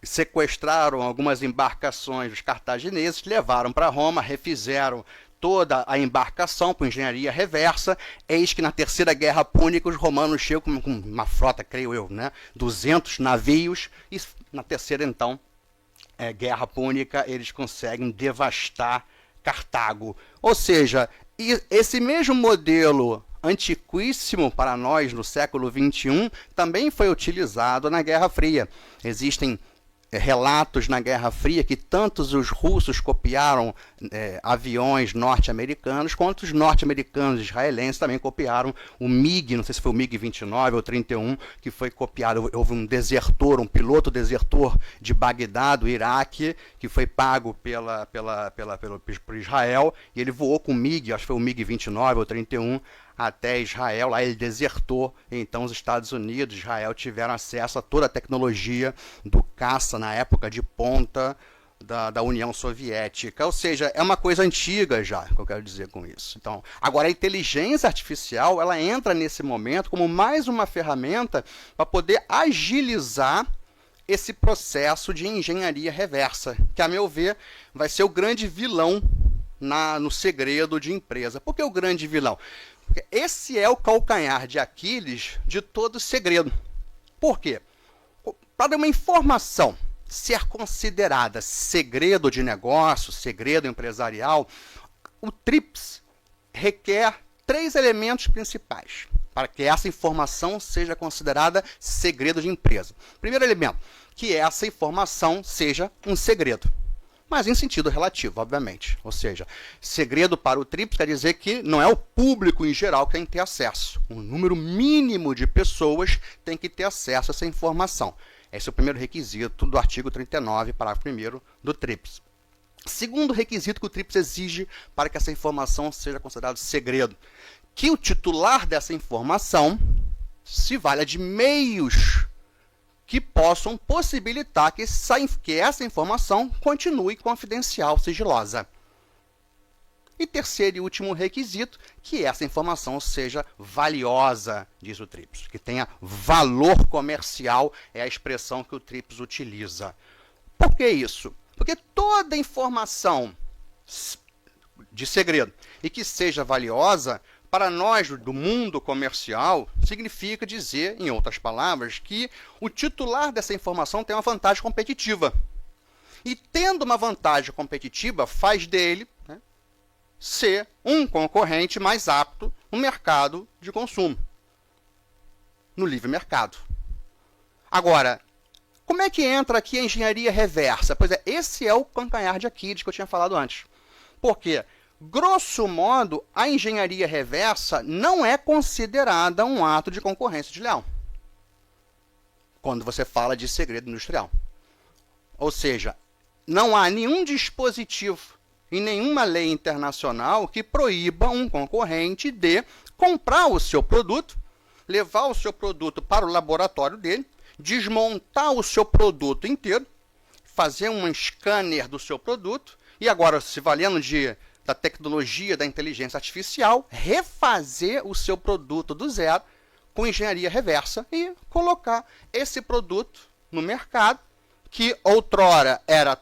sequestraram algumas embarcações dos cartagineses, levaram para Roma, refizeram toda a embarcação com engenharia reversa. Eis que na Terceira Guerra Púnica os romanos chegam com uma frota, creio eu, 200 navios, e na Terceira, então, Guerra Púnica, eles conseguem devastar Cartago. Ou seja, esse mesmo modelo antiquíssimo para nós no século XXI também foi utilizado na Guerra Fria. Existem relatos na Guerra Fria que tanto os russos copiaram aviões norte-americanos, quanto os norte-americanos e israelenses também copiaram o MiG, não sei se foi o MiG-29 ou 31, que foi copiado. Houve um desertor, um piloto desertor de Bagdá, do Iraque, que foi pago por Israel, e ele voou com o MiG, acho que foi o MiG-29 ou 31, até Israel. Lá ele desertou, então os Estados Unidos e Israel tiveram acesso a toda a tecnologia do caça na época de ponta da União Soviética. Ou seja, é uma coisa antiga já, que eu quero dizer com isso. Então, agora a inteligência artificial, ela entra nesse momento como mais uma ferramenta para poder agilizar esse processo de engenharia reversa, que, a meu ver, vai ser o grande vilão no segredo de empresa. Por que o grande vilão? Porque esse é o calcanhar de Aquiles de todo segredo. Por quê? Para uma informação ser considerada segredo de negócio, segredo empresarial, o TRIPS requer 3 elementos principais para que essa informação seja considerada segredo de empresa. Primeiro elemento, que essa informação seja um segredo, mas em sentido relativo, obviamente. Ou seja, segredo para o TRIPS quer dizer que não é o público em geral que tem que ter acesso. Um número mínimo de pessoas tem que ter acesso a essa informação. Esse é o primeiro requisito do artigo 39, parágrafo 1º do TRIPS. Segundo requisito que o TRIPS exige para que essa informação seja considerada segredo, que o titular dessa informação se valha de meios que possam possibilitar que essa informação continue confidencial, sigilosa. E terceiro e último requisito, que essa informação seja valiosa, diz o TRIPS, que tenha valor comercial, é a expressão que o TRIPS utiliza. Por que isso? Porque toda informação de segredo e que seja valiosa, para nós do mundo comercial, significa dizer, em outras palavras, que o titular dessa informação tem uma vantagem competitiva. E tendo uma vantagem competitiva, faz dele ser um concorrente mais apto no mercado de consumo, no livre mercado. Agora, como é que entra aqui a engenharia reversa? Pois é, esse é o calcanhar de Aquiles que eu tinha falado antes. Por quê? Grosso modo, a engenharia reversa não é considerada um ato de concorrência desleal quando você fala de segredo industrial. Ou seja, não há nenhum dispositivo e nenhuma lei internacional que proíba um concorrente de comprar o seu produto, levar o seu produto para o laboratório dele, desmontar o seu produto inteiro, fazer um scanner do seu produto e agora, se valendo da tecnologia da inteligência artificial, refazer o seu produto do zero com engenharia reversa e colocar esse produto no mercado, que outrora era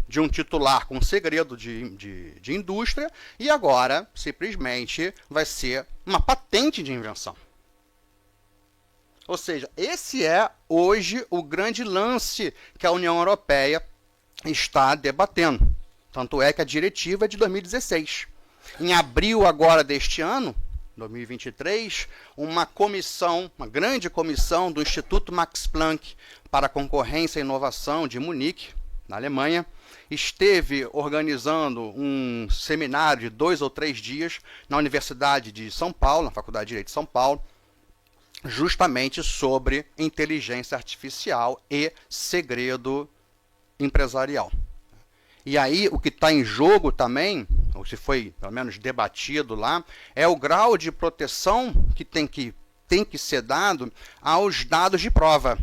de um titular com segredo de indústria, e agora simplesmente vai ser uma patente de invenção. Ou seja, esse é hoje o grande lance que a União Europeia está debatendo. Tanto é que a diretiva é de 2016. Em abril agora deste ano, 2023, uma grande comissão do Instituto Max Planck para a Concorrência e Inovação de Munique, na Alemanha, esteve organizando um seminário de 2 ou 3 dias na Universidade de São Paulo, na Faculdade de Direito de São Paulo, justamente sobre inteligência artificial e segredo empresarial. E aí, o que está em jogo também, ou se foi pelo menos debatido lá, é o grau de proteção que tem que ser dado aos dados de prova.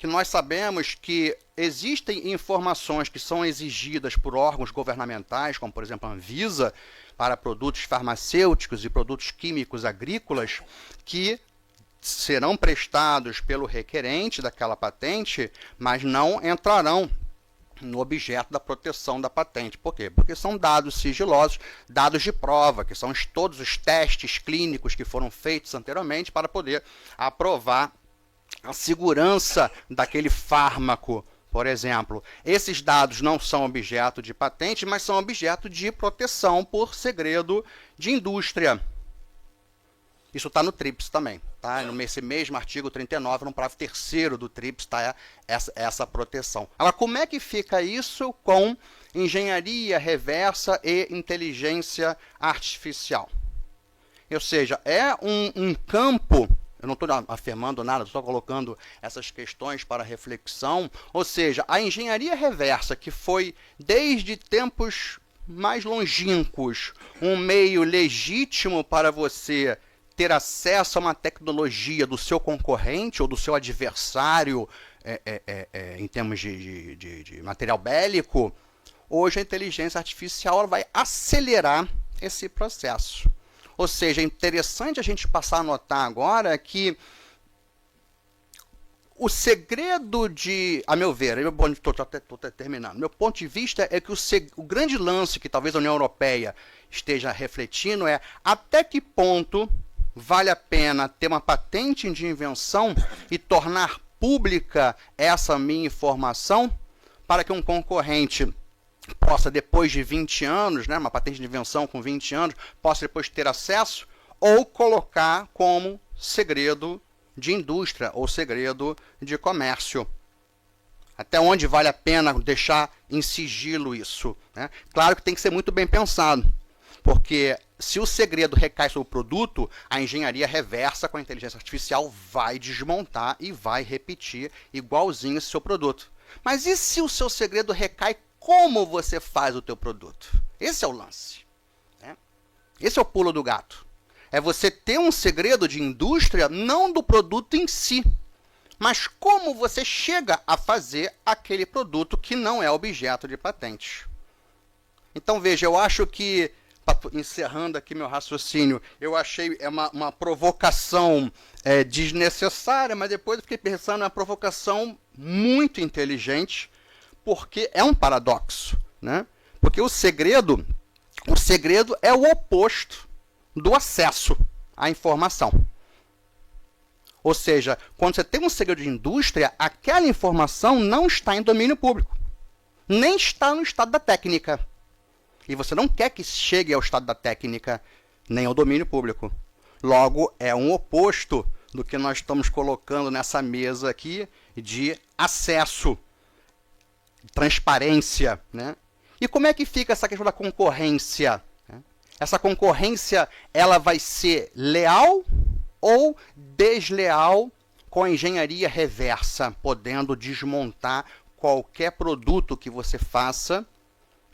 que nós sabemos que existem informações que são exigidas por órgãos governamentais, como por exemplo a Anvisa, para produtos farmacêuticos e produtos químicos agrícolas, que serão prestados pelo requerente daquela patente, mas não entrarão no objeto da proteção da patente. Por quê? Porque são dados sigilosos, dados de prova, que são todos os testes clínicos que foram feitos anteriormente para poder aprovar a segurança daquele fármaco, por exemplo. Esses dados não são objeto de patente, mas são objeto de proteção por segredo de indústria. Isso está no TRIPS também. Tá? Nesse mesmo artigo 39, no parágrafo 3º do TRIPS, está essa proteção. Agora, como é que fica isso com engenharia reversa e inteligência artificial? Ou seja, é um campo... Eu não estou afirmando nada, estou colocando essas questões para reflexão. Ou seja, a engenharia reversa, que foi desde tempos mais longínquos um meio legítimo para você ter acesso a uma tecnologia do seu concorrente ou do seu adversário em termos de material bélico, hoje a inteligência artificial ela vai acelerar esse processo. Ou seja, é interessante a gente passar a notar agora que o segredo de, a meu ver, estou terminando, meu ponto de vista é que o grande lance que talvez a União Europeia esteja refletindo é até que ponto vale a pena ter uma patente de invenção e tornar pública essa minha informação para que um concorrente possa, depois de 20 anos, né, uma patente de invenção com 20 anos, possa depois ter acesso, ou colocar como segredo de indústria ou segredo de comércio. Até onde vale a pena deixar em sigilo isso? Né? Claro que tem que ser muito bem pensado, porque se o segredo recai sobre o produto, a engenharia reversa com a inteligência artificial vai desmontar e vai repetir igualzinho esse seu produto. Mas e se o seu segredo recai como você faz o teu produto? Esse é o lance. Né? Esse é o pulo do gato. É você ter um segredo de indústria, não do produto em si, mas como você chega a fazer aquele produto que não é objeto de patente. Então, veja, eu acho que, encerrando aqui meu raciocínio, eu achei uma provocação desnecessária, mas depois eu fiquei pensando uma provocação muito inteligente, porque é um paradoxo, né? Porque o segredo é o oposto do acesso à informação. Ou seja, quando você tem um segredo de indústria, aquela informação não está em domínio público, nem está no estado da técnica. E você não quer que chegue ao estado da técnica, nem ao domínio público. Logo, é um oposto do que nós estamos colocando nessa mesa aqui de acesso, transparência, né? E como é que fica essa questão da concorrência? Essa concorrência, ela vai ser leal ou desleal com a engenharia reversa, podendo desmontar qualquer produto que você faça,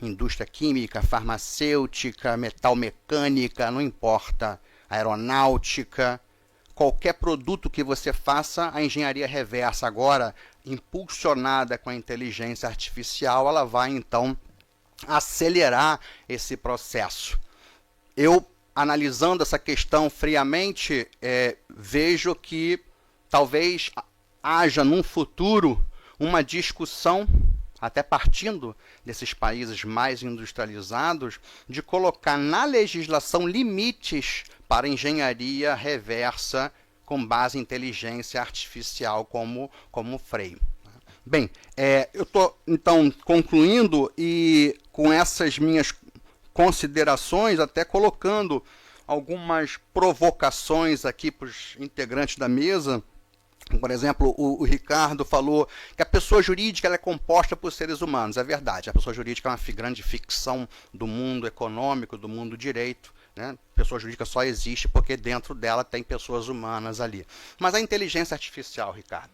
indústria química, farmacêutica, metal mecânica, não importa, aeronáutica, qualquer produto que você faça, a engenharia reversa agora, impulsionada com a inteligência artificial, ela vai então acelerar esse processo. Eu, analisando essa questão friamente, vejo que talvez haja num futuro uma discussão, até partindo desses países mais industrializados, de colocar na legislação limites para engenharia reversa com base em inteligência artificial como freio. Bem, eu estou então concluindo e com essas minhas considerações, até colocando algumas provocações aqui para os integrantes da mesa. Por exemplo, o Ricardo falou que a pessoa jurídica ela é composta por seres humanos. É verdade, a pessoa jurídica é uma grande ficção do mundo econômico, do mundo do direito. Né? A pessoa jurídica só existe porque dentro dela tem pessoas humanas ali. Mas a inteligência artificial, Ricardo,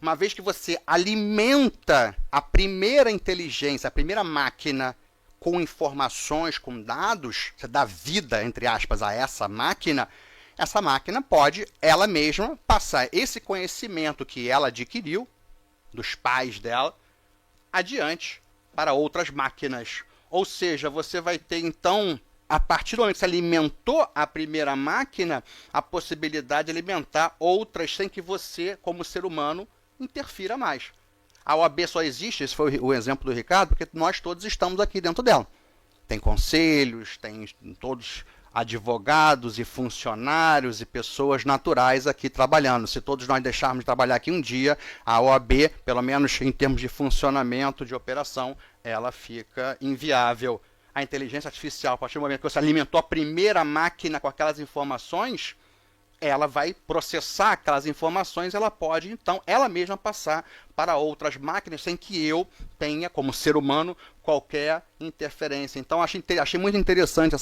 uma vez que você alimenta a primeira inteligência, a primeira máquina com informações, com dados, você dá vida, entre aspas, a essa máquina pode, ela mesma, passar esse conhecimento que ela adquiriu dos pais dela, adiante para outras máquinas. Ou seja, você vai ter, então, a partir do momento que você alimentou a primeira máquina, a possibilidade de alimentar outras sem que você, como ser humano, interfira mais. A OAB só existe, esse foi o exemplo do Ricardo, porque nós todos estamos aqui dentro dela. Tem conselhos, tem todos advogados e funcionários e pessoas naturais aqui trabalhando. Se todos nós deixarmos de trabalhar aqui um dia, a OAB, pelo menos em termos de funcionamento, de operação, ela fica inviável. A inteligência artificial, a partir do momento que você alimentou a primeira máquina com aquelas informações, ela vai processar aquelas informações, ela pode, então, ela mesma passar para outras máquinas sem que eu tenha, como ser humano, qualquer interferência. Então, achei muito interessante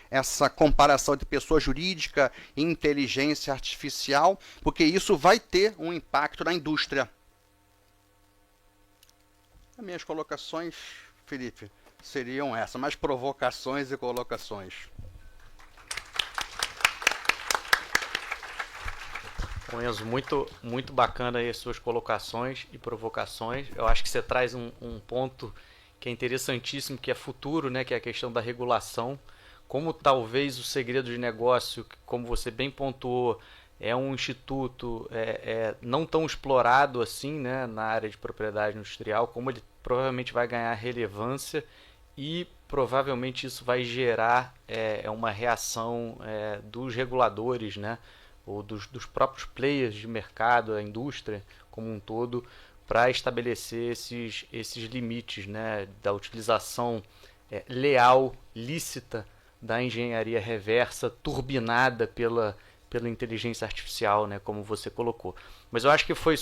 essa comparação entre pessoa jurídica e inteligência artificial, porque isso vai ter um impacto na indústria. As minhas colocações, Felipe, seriam essas, mais provocações e colocações. Enzo, muito bacana aí as suas colocações e provocações. Eu acho que você traz um ponto que é interessantíssimo, que é futuro, né, que é a questão da regulação. Como talvez o segredo de negócio, como você bem pontuou, é um instituto não tão explorado assim, né, na área de propriedade industrial, como ele provavelmente vai ganhar relevância e provavelmente isso vai gerar uma reação dos reguladores, né, ou dos próprios players de mercado, a indústria como um todo, para estabelecer esses limites, né, da utilização leal, lícita da engenharia reversa, turbinada pela inteligência artificial, né, como você colocou. Mas eu acho que foi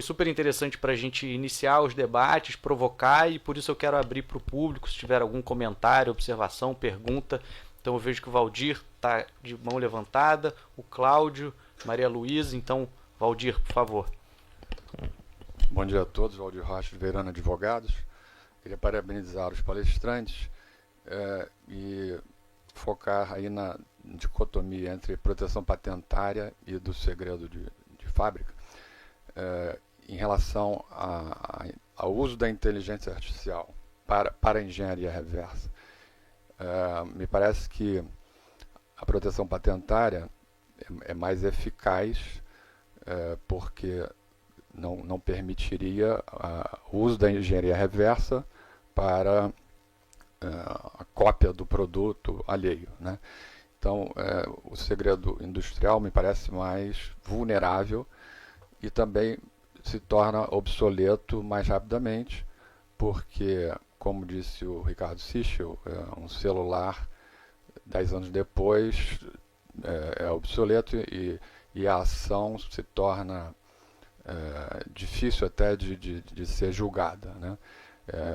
super interessante para a gente iniciar os debates, provocar, e por isso eu quero abrir para o público, se tiver algum comentário, observação, pergunta. Então eu vejo que o Valdir está de mão levantada, o Cláudio, Maria Luísa. Então, Valdir, por favor. Bom dia a todos, Valdir Rocha de Verano Advogados. Queria parabenizar os palestrantes e focar aí na dicotomia entre proteção patentária e do segredo de fábrica, em relação ao uso da inteligência artificial para a engenharia reversa. Me parece que a proteção patentária é mais eficaz, porque não permitiria o uso da engenharia reversa para a cópia do produto alheio, né? Então, o segredo industrial me parece mais vulnerável e também se torna obsoleto mais rapidamente, porque, como disse o Ricardo Sichel, um celular 10 anos depois é obsoleto e a ação se torna difícil até de ser julgada, né?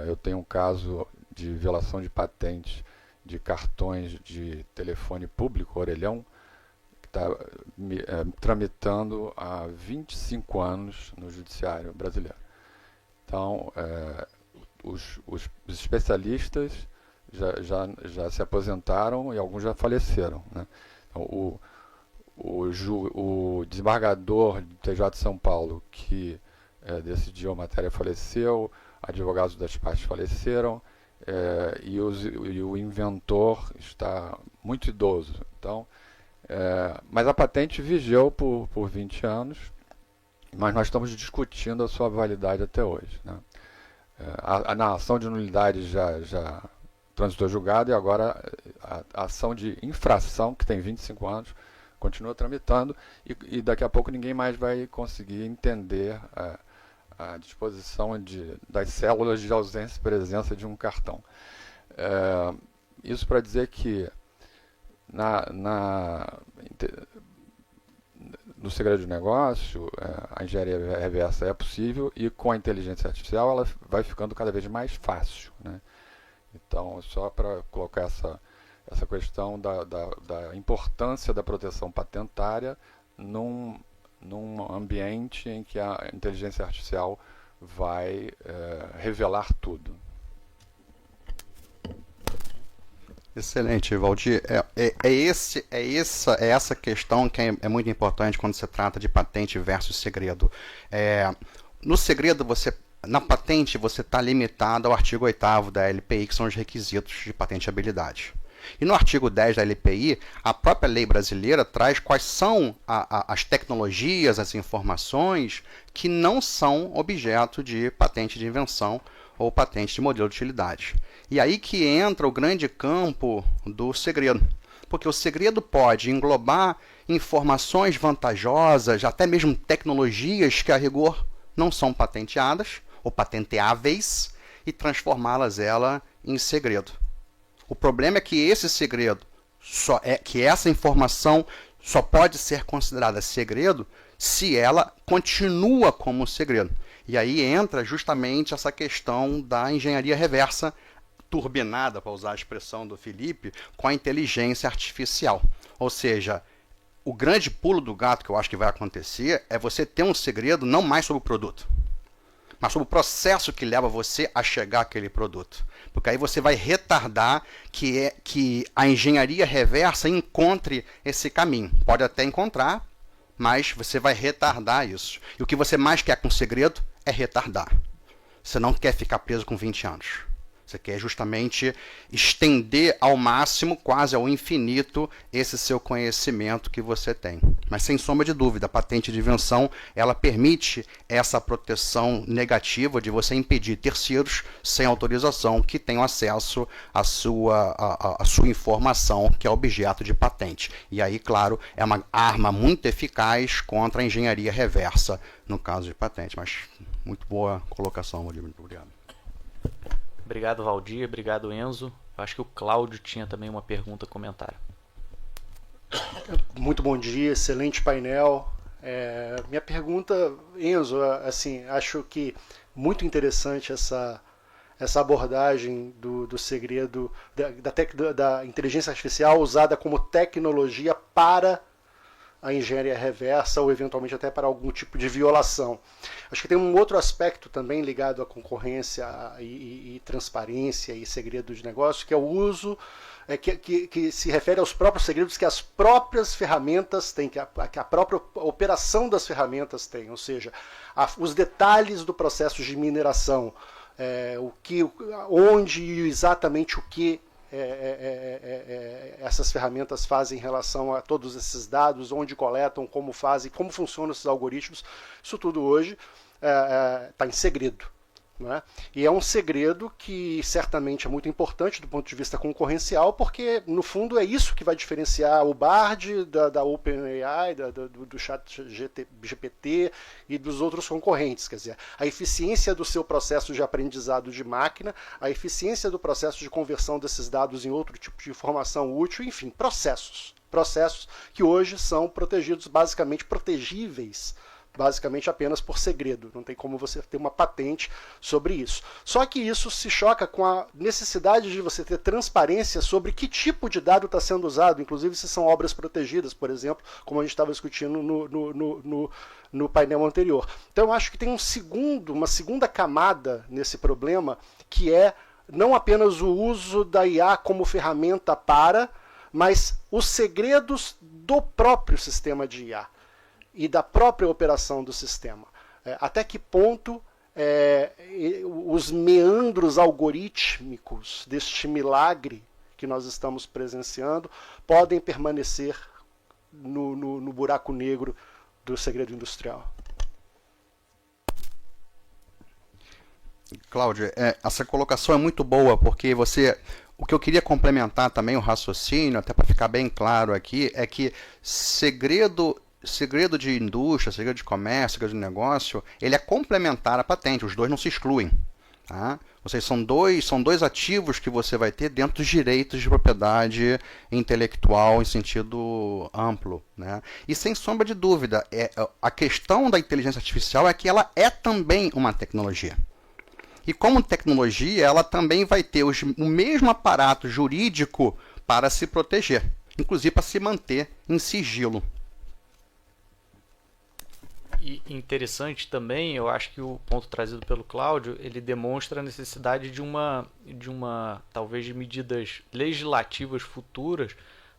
Eu tenho um caso de violação de patente de cartões de telefone público, orelhão, que está tramitando há 25 anos no judiciário brasileiro. Então, os especialistas já se aposentaram e alguns já faleceram, né? Então, o desembargador do TJ de São Paulo que decidiu a matéria faleceu, advogados das partes faleceram, e o inventor está muito idoso. Então, mas a patente vigeu por 20 anos, mas nós estamos discutindo a sua validade até hoje, né? A ação de nulidade já transitou julgado e agora a ação de infração, que tem 25 anos, continua tramitando e daqui a pouco ninguém mais vai conseguir entender a disposição das células de ausência e presença de um cartão. Isso para dizer que no segredo de negócio, a engenharia reversa é possível e com a inteligência artificial ela vai ficando cada vez mais fácil, né? Então, só para colocar essa questão da importância da proteção patentária num ambiente em que a inteligência artificial vai revelar tudo. Excelente, Valdir. Essa questão que é muito importante quando se trata de patente versus segredo. no segredo, na patente, você está limitado ao artigo 8º da LPI, que são os requisitos de patenteabilidade. E no artigo 10 da LPI, a própria lei brasileira traz quais são as tecnologias, as informações que não são objeto de patente de invenção ou patente de modelo de utilidade. E aí que entra o grande campo do segredo. Porque o segredo pode englobar informações vantajosas, até mesmo tecnologias que a rigor não são patenteadas ou patenteáveis, e transformá-las em segredo. O problema é que esse segredo, que essa informação só pode ser considerada segredo se ela continua como segredo. E aí entra justamente essa questão da engenharia reversa, turbinada, para usar a expressão do Felipe, com a inteligência artificial. Ou seja, o grande pulo do gato que eu acho que vai acontecer é você ter um segredo não mais sobre o produto, mas sobre o processo que leva você a chegar àquele produto. Porque aí você vai retardar que a engenharia reversa encontre esse caminho. Pode até encontrar, mas você vai retardar isso. E o que você mais quer com segredo é retardar. Você não quer ficar preso com 20 anos. Você quer justamente estender ao máximo, quase ao infinito, esse seu conhecimento que você tem. Mas sem sombra de dúvida, a patente de invenção, ela permite essa proteção negativa de você impedir terceiros sem autorização que tenham acesso à sua informação, que é objeto de patente. E aí, claro, é uma arma muito eficaz contra a engenharia reversa, no caso de patente. Mas muito boa colocação, Valdir. Muito obrigado. Obrigado, Valdir. Obrigado, Enzo. Eu acho que o Cláudio tinha também uma pergunta, comentário. Muito bom dia, excelente painel. Minha pergunta, Enzo, assim, acho que muito interessante essa abordagem do segredo da inteligência artificial usada como tecnologia para a engenharia reversa ou eventualmente até para algum tipo de violação. Acho que tem um outro aspecto também ligado à concorrência e transparência e segredo de negócio, que é o uso que se refere aos próprios segredos que as próprias ferramentas têm, que a própria operação das ferramentas tem, ou seja, os detalhes do processo de mineração, onde e exatamente o que essas ferramentas fazem em relação a todos esses dados, onde coletam, como fazem, como funcionam esses algoritmos, isso tudo hoje está em segredo. Né? E é um segredo que certamente é muito importante do ponto de vista concorrencial, porque no fundo é isso que vai diferenciar o Bard da OpenAI, do ChatGPT e dos outros concorrentes. Quer dizer, a eficiência do seu processo de aprendizado de máquina, a eficiência do processo de conversão desses dados em outro tipo de informação útil, enfim, processos que hoje são protegidos, basicamente protegíveis, basicamente apenas por segredo. Não tem como você ter uma patente sobre isso. Só que isso se choca com a necessidade de você ter transparência sobre que tipo de dado está sendo usado, inclusive se são obras protegidas, por exemplo, como a gente estava discutindo no painel anterior. Então eu acho que tem uma segunda camada nesse problema, que é não apenas o uso da IA como ferramenta mas os segredos do próprio sistema de IA e da própria operação do sistema. Até que ponto os meandros algorítmicos deste milagre que nós estamos presenciando podem permanecer no buraco negro do segredo industrial. Cláudio, essa colocação é muito boa, porque o que eu queria complementar também o raciocínio, até para ficar bem claro aqui, é que segredo de indústria, segredo de comércio, segredo de negócio, ele é complementar à patente, os dois não se excluem. Tá? Ou seja, são dois ativos que você vai ter dentro dos direitos de propriedade intelectual em sentido amplo. Né? E sem sombra de dúvida, a questão da inteligência artificial é que ela é também uma tecnologia. E como tecnologia, ela também vai ter o mesmo aparato jurídico para se proteger, inclusive para se manter em sigilo. E interessante também, eu acho que o ponto trazido pelo Cláudio, ele demonstra a necessidade de talvez de medidas legislativas futuras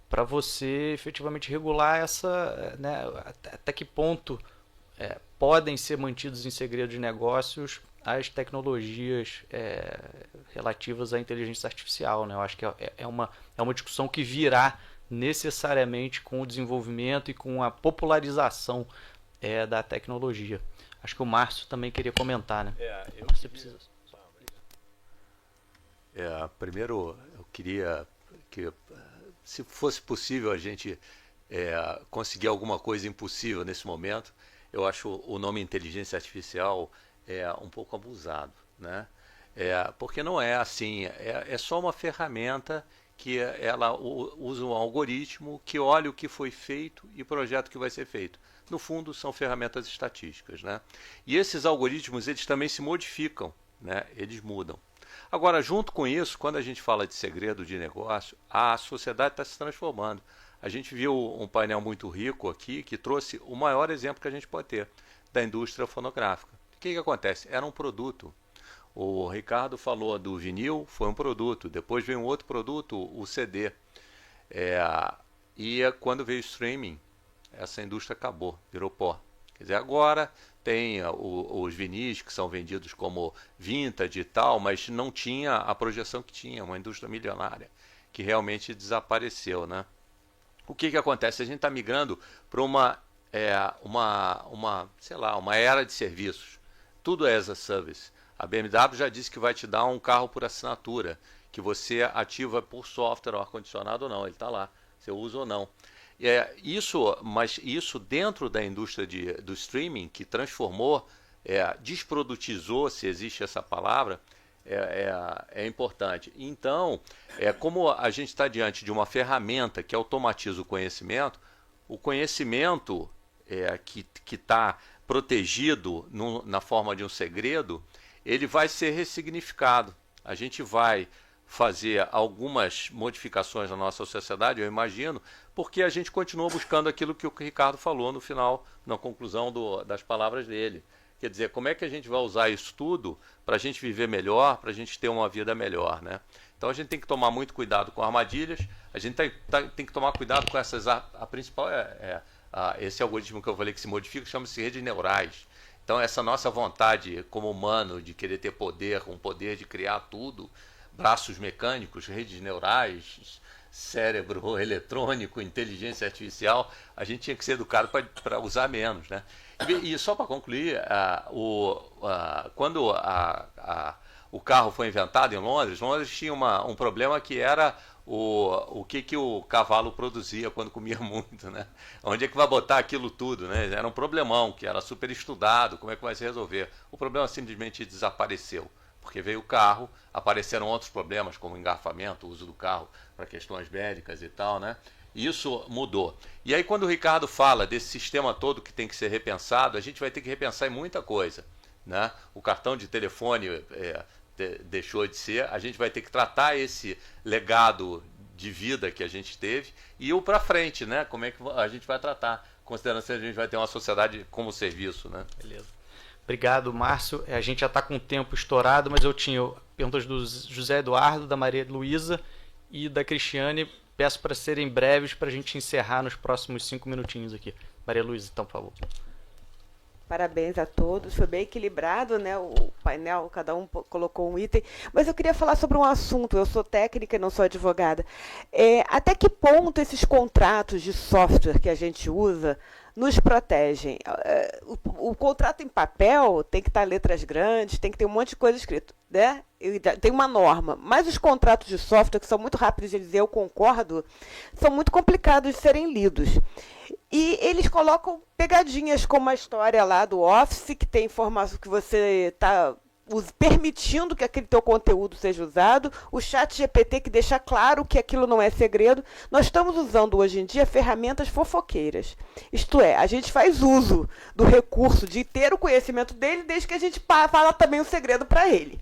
para você efetivamente regular essa, né, até que ponto podem ser mantidos em segredo de negócios as tecnologias relativas à inteligência artificial, né? Eu acho que é uma discussão que virá necessariamente com o desenvolvimento e com a popularização da tecnologia. Acho que o Márcio também queria comentar, né? Você precisa... Primeiro, eu queria que, se fosse possível, a gente conseguir alguma coisa impossível nesse momento. Eu acho o nome inteligência artificial um pouco abusado, né? Porque não é assim, é só uma ferramenta que ela usa um algoritmo que olha o que foi feito e projeta o que vai ser feito. No fundo, são ferramentas estatísticas, né? E esses algoritmos, eles também se modificam, né? Eles mudam. Agora, junto com isso, quando a gente fala de segredo de negócio, a sociedade está se transformando. A gente viu um painel muito rico aqui que trouxe o maior exemplo que a gente pode ter da indústria fonográfica. O que acontece? Era um produto. O Ricardo falou do vinil, foi um produto. Depois veio um outro produto, o CD. E quando veio o streaming, essa indústria acabou, virou pó. Quer dizer, agora tem os vinis que são vendidos como vintage e tal, mas não tinha a projeção que tinha, uma indústria milionária, que realmente desapareceu, né? O que acontece? A gente está migrando para uma era de serviços. Tudo é as a service. A BMW já disse que vai te dar um carro por assinatura, que você ativa por software, o ar-condicionado ou não, ele está lá, você usa ou não. Mas isso dentro da indústria do streaming, que transformou, desprodutizou, se existe essa palavra, é importante. Então, como a gente está diante de uma ferramenta que automatiza o conhecimento que está protegido na forma de um segredo, ele vai ser ressignificado. A gente vai fazer algumas modificações na nossa sociedade, eu imagino, porque a gente continua buscando aquilo que o Ricardo falou no final, na conclusão das palavras dele. Quer dizer, como é que a gente vai usar isso tudo para a gente viver melhor, para a gente ter uma vida melhor, né? Então a gente tem que tomar muito cuidado com armadilhas, a gente tem que tomar cuidado com essas... A principal esse algoritmo que eu falei que se modifica, chama-se redes neurais. Então essa nossa vontade como humano de querer ter poder, um poder de criar tudo, braços mecânicos, redes neurais, cérebro eletrônico, inteligência artificial, a gente tinha que ser educado para usar menos, né? E só para concluir, quando o carro foi inventado em Londres tinha um problema que era o que o cavalo produzia quando comia muito, né? Onde é que vai botar aquilo tudo, né? Era um problemão que era super estudado, como é que vai se resolver? O problema simplesmente desapareceu, porque veio o carro, apareceram outros problemas como engarrafamento, o uso do carro para questões bélicas e tal, né? Isso mudou. E aí quando o Ricardo fala desse sistema todo que tem que ser repensado, a gente vai ter que repensar em muita coisa, né? O cartão de telefone deixou de ser, a gente vai ter que tratar esse legado de vida que a gente teve e ir para frente, né? Como é que a gente vai tratar, considerando que a gente vai ter uma sociedade como serviço, né? Beleza. Obrigado, Márcio. A gente já está com o tempo estourado, mas eu tinha perguntas do José Eduardo, da Maria Luísa e da Cristiane. Peço para serem breves para a gente encerrar nos próximos 5 minutinhos aqui. Maria Luísa, então, por favor. Parabéns a todos, foi bem equilibrado, né? O painel, cada um colocou um item. Mas eu queria falar sobre um assunto, eu sou técnica e não sou advogada. Até que ponto esses contratos de software que a gente usa nos protegem? O contrato em papel tem que estar letras grandes, tem que ter um monte de coisa escrito, né? Tem uma norma, mas os contratos de software, que são muito rápidos de dizer, eu concordo, são muito complicados de serem lidos. E eles colocam pegadinhas, como a história lá do Office, que tem informação que você está permitindo que aquele teu conteúdo seja usado, o ChatGPT que deixa claro que aquilo não é segredo. Nós estamos usando hoje em dia ferramentas fofoqueiras. Isto é, a gente faz uso do recurso de ter o conhecimento dele, desde que a gente fala também o segredo para ele.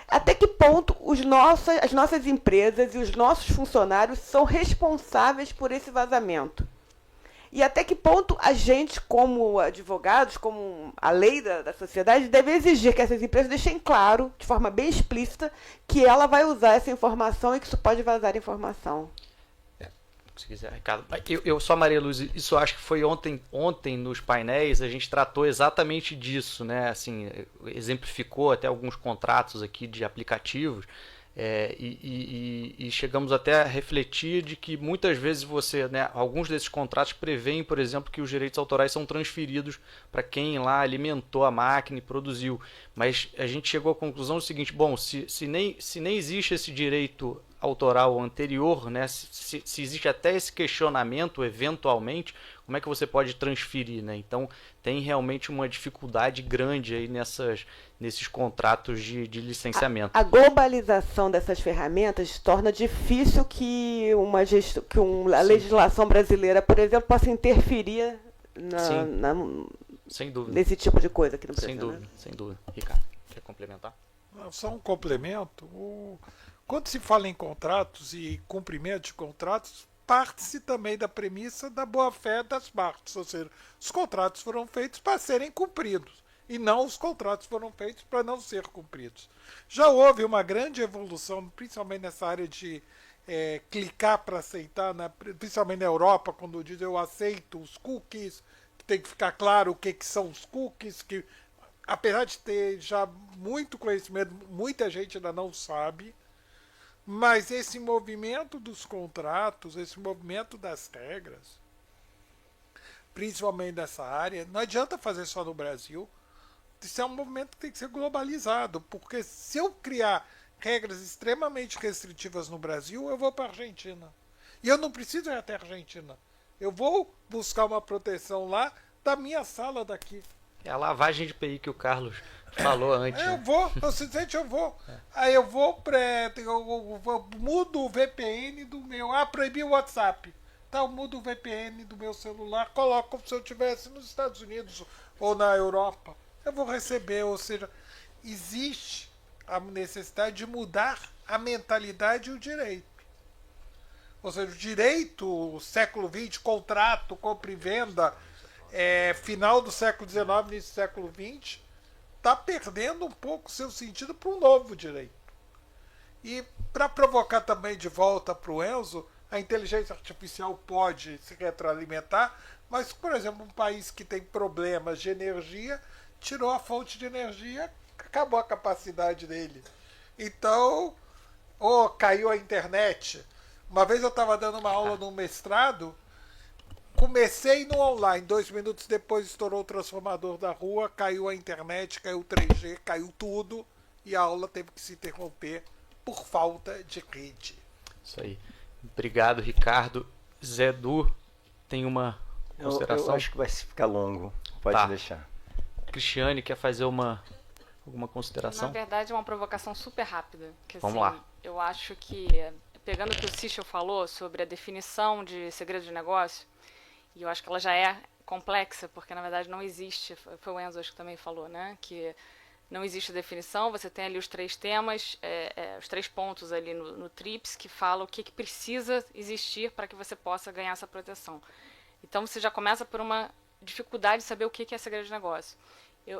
Até que ponto as nossas empresas e os nossos funcionários são responsáveis por esse vazamento? E até que ponto a gente, como advogados, como a lei da sociedade, deve exigir que essas empresas deixem claro, de forma bem explícita, que ela vai usar essa informação e que isso pode vazar informação. Se quiser, Ricardo. Eu só, Maria Luz, isso eu acho que foi ontem nos painéis, a gente tratou exatamente disso, né? Assim, exemplificou até alguns contratos aqui de aplicativos, e chegamos até a refletir de que muitas vezes você, né, alguns desses contratos prevêem, por exemplo, que os direitos autorais são transferidos para quem lá alimentou a máquina e produziu. Mas a gente chegou à conclusão do seguinte: bom, se nem existe esse direito autoral anterior, né, se existe até esse questionamento eventualmente, como é que você pode transferir, né? Então tem realmente uma dificuldade grande aí nesses contratos de licenciamento. A globalização dessas ferramentas torna difícil que a legislação brasileira, por exemplo, possa interferir sem dúvida. nesse tipo de coisa aqui no Brasil. Sem dúvida, né? sem dúvida. Ricardo, quer complementar? Só um complemento. Quando se fala em contratos e cumprimento de contratos, parte-se também da premissa da boa-fé das partes, ou seja, os contratos foram feitos para serem cumpridos e não os contratos foram feitos para não ser cumpridos. Já houve uma grande evolução, principalmente nessa área de clicar para aceitar, né, principalmente na Europa, quando diz eu aceito os cookies, tem que ficar claro o que são os cookies, que apesar de ter já muito conhecimento, muita gente ainda não sabe. Mas esse movimento dos contratos, esse movimento das regras, principalmente nessa área, não adianta fazer só no Brasil. Isso é um movimento que tem que ser globalizado, porque se eu criar regras extremamente restritivas no Brasil, eu vou para a Argentina. E eu não preciso ir até a Argentina. Eu vou buscar uma proteção lá da minha sala daqui. É a lavagem de PI que o Carlos falou antes. Eu vou. Aí eu vou eu mudo o VPN do meu. Proibir o WhatsApp. Tá, eu mudo o VPN do meu celular, coloco como se eu estivesse nos Estados Unidos ou na Europa. Eu vou receber, ou seja, existe a necessidade de mudar a mentalidade e o direito. Ou seja, o direito, século XX, contrato, compra e venda, final do século XIX, início do século XX, está perdendo um pouco seu sentido para um novo direito. E para provocar também de volta para o Enzo, a inteligência artificial pode se retroalimentar, mas, por exemplo, um país que tem problemas de energia, tirou a fonte de energia, acabou a capacidade dele. Então, caiu a internet. Uma vez eu estava dando uma aula no mestrado, comecei no online, 2 minutos depois estourou o transformador da rua, caiu a internet, caiu o 3G, caiu tudo, e a aula teve que se interromper por falta de rede. Isso aí. Obrigado, Ricardo. Zé Du, tem uma consideração? Eu acho que vai ficar longo, pode deixar. Cristiane, quer fazer alguma consideração? Na verdade, é uma provocação super rápida. Que, Vamos assim, lá. Eu acho que, pegando o que o Sichel falou sobre a definição de segredo de negócio, e eu acho que ela já é complexa, porque na verdade não existe, foi o Enzo acho que também falou, né, que não existe definição, você tem ali os 3 temas, os 3 pontos ali no TRIPS que falam o que precisa existir para que você possa ganhar essa proteção. Então você já começa por uma dificuldade de saber o que é segredo de negócio.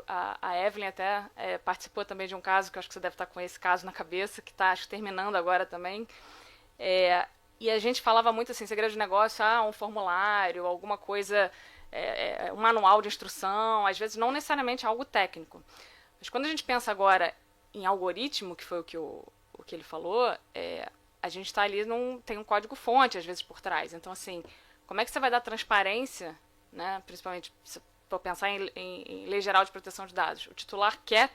A Evelyn até participou também de um caso, que eu acho que você deve estar com esse caso na cabeça, que está terminando agora também, e a gente falava muito assim, segredo de negócio, um formulário, alguma coisa, um manual de instrução, às vezes não necessariamente algo técnico. Mas quando a gente pensa agora em algoritmo, que foi o que ele falou, a gente está ali, tem um código-fonte, às vezes, por trás. Então, assim, como é que você vai dar transparência, né, principalmente se for pensar em Lei Geral de Proteção de Dados? O titular quer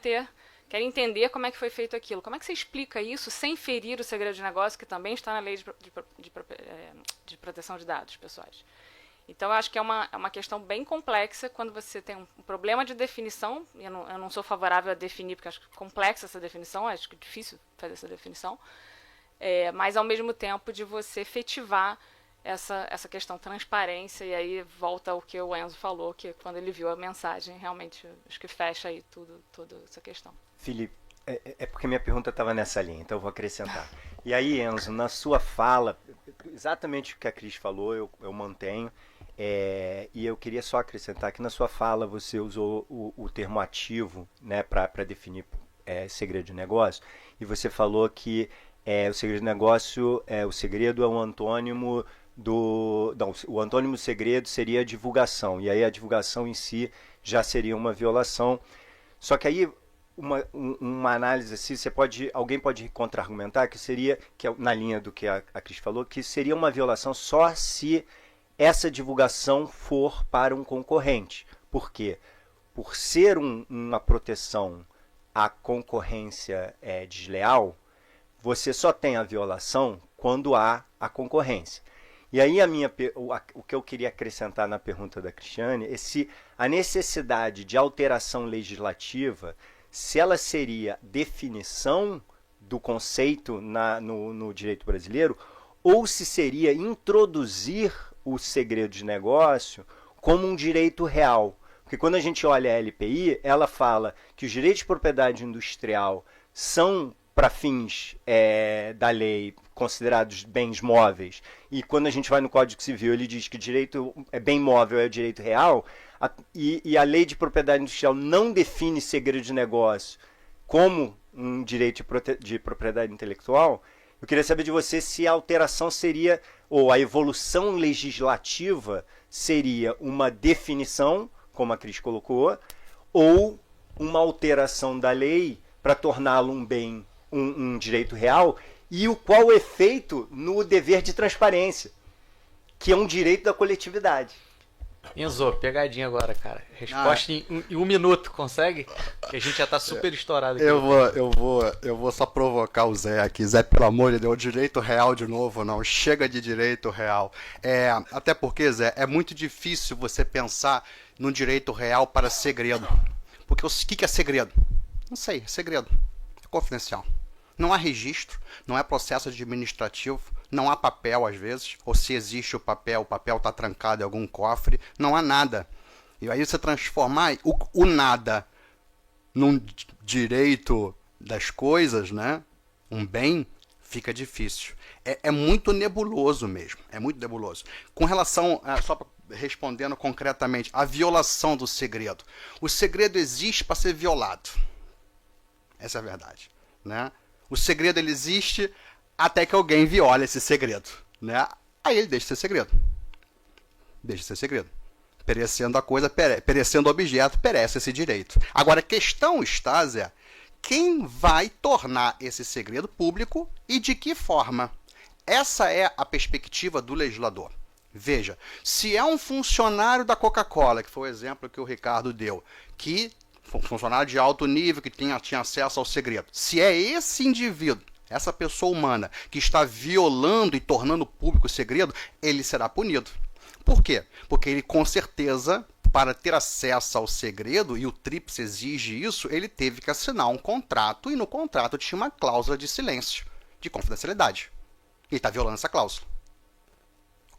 entender como é que foi feito aquilo. Como é que você explica isso sem ferir o segredo de negócio, que também está na Lei de Proteção de Dados pessoais? Então, eu acho que é uma questão bem complexa quando você tem um problema de definição. Eu não sou favorável a definir, porque acho complexa essa definição, acho que é difícil fazer essa definição. Mas, ao mesmo tempo, de você efetivar essa questão transparência, e aí volta ao que o Enzo falou, que quando ele viu a mensagem, realmente, acho que fecha aí toda essa questão. Felipe, porque minha pergunta estava nessa linha, então eu vou acrescentar. E aí, Enzo, na sua fala, exatamente o que a Cris falou, eu mantenho, e eu queria só acrescentar que na sua fala você usou o termo ativo, né, para definir segredo de negócio, e você falou que o segredo de negócio, o segredo é um antônimo Não, o antônimo do segredo seria a divulgação, e aí a divulgação em si já seria uma violação. Só que aí uma análise assim, alguém pode contra-argumentar que é na linha do que a Cris falou, que seria uma violação só se essa divulgação for para um concorrente. Por quê? Por ser uma proteção à concorrência desleal, você só tem a violação quando há a concorrência. E aí o que eu queria acrescentar na pergunta da Cristiane é se a necessidade de alteração legislativa, se ela seria definição do conceito no direito brasileiro, ou se seria introduzir o segredo de negócio como um direito real. Porque quando a gente olha a LPI, ela fala que os direitos de propriedade industrial são, para fins da lei, considerados bens móveis, e quando a gente vai no Código Civil, ele diz que direito bem móvel é o direito real, e a lei de propriedade industrial não define segredo de negócio como um direito de propriedade intelectual. Eu queria saber de você se a alteração seria, ou a evolução legislativa seria uma definição, como a Cris colocou, ou uma alteração da lei para torná-lo um bem, um direito real, e qual o efeito no dever de transparência, que é um direito da coletividade. Enzo, pegadinha agora, cara. Resposta em 1 minuto, consegue? Que a gente já tá super estourado aqui. Eu vou só provocar o Zé aqui. Zé, pelo amor de Deus, direito real de novo, não. Chega de direito real. Até porque, Zé, é muito difícil você pensar no direito real para segredo. Porque o que é segredo? Não sei, é segredo. É confidencial. Não há registro, não é processo administrativo, não há papel às vezes, ou se existe o papel está trancado em algum cofre, não há nada. E aí você transformar o nada num direito das coisas, né? Um bem, fica difícil. É muito nebuloso mesmo, é muito nebuloso. Com relação, só respondendo concretamente, a violação do segredo. O segredo existe para ser violado. Essa é a verdade, né? O segredo ele existe até que alguém viola esse segredo, né? Aí ele deixa de ser segredo. Deixa de ser segredo. Perecendo a coisa, perecendo o objeto, perece esse direito. Agora, a questão está, Zé, quem vai tornar esse segredo público e de que forma? Essa é a perspectiva do legislador. Veja, se é um funcionário da Coca-Cola, que foi o exemplo que o Ricardo deu, que funcionário de alto nível que tinha acesso ao segredo. Se é esse indivíduo, essa pessoa humana, que está violando e tornando público o segredo, ele será punido. Por quê? Porque ele, com certeza, para ter acesso ao segredo, e o TRIPS exige isso, ele teve que assinar um contrato, e no contrato tinha uma cláusula de silêncio, de confidencialidade. Ele está violando essa cláusula.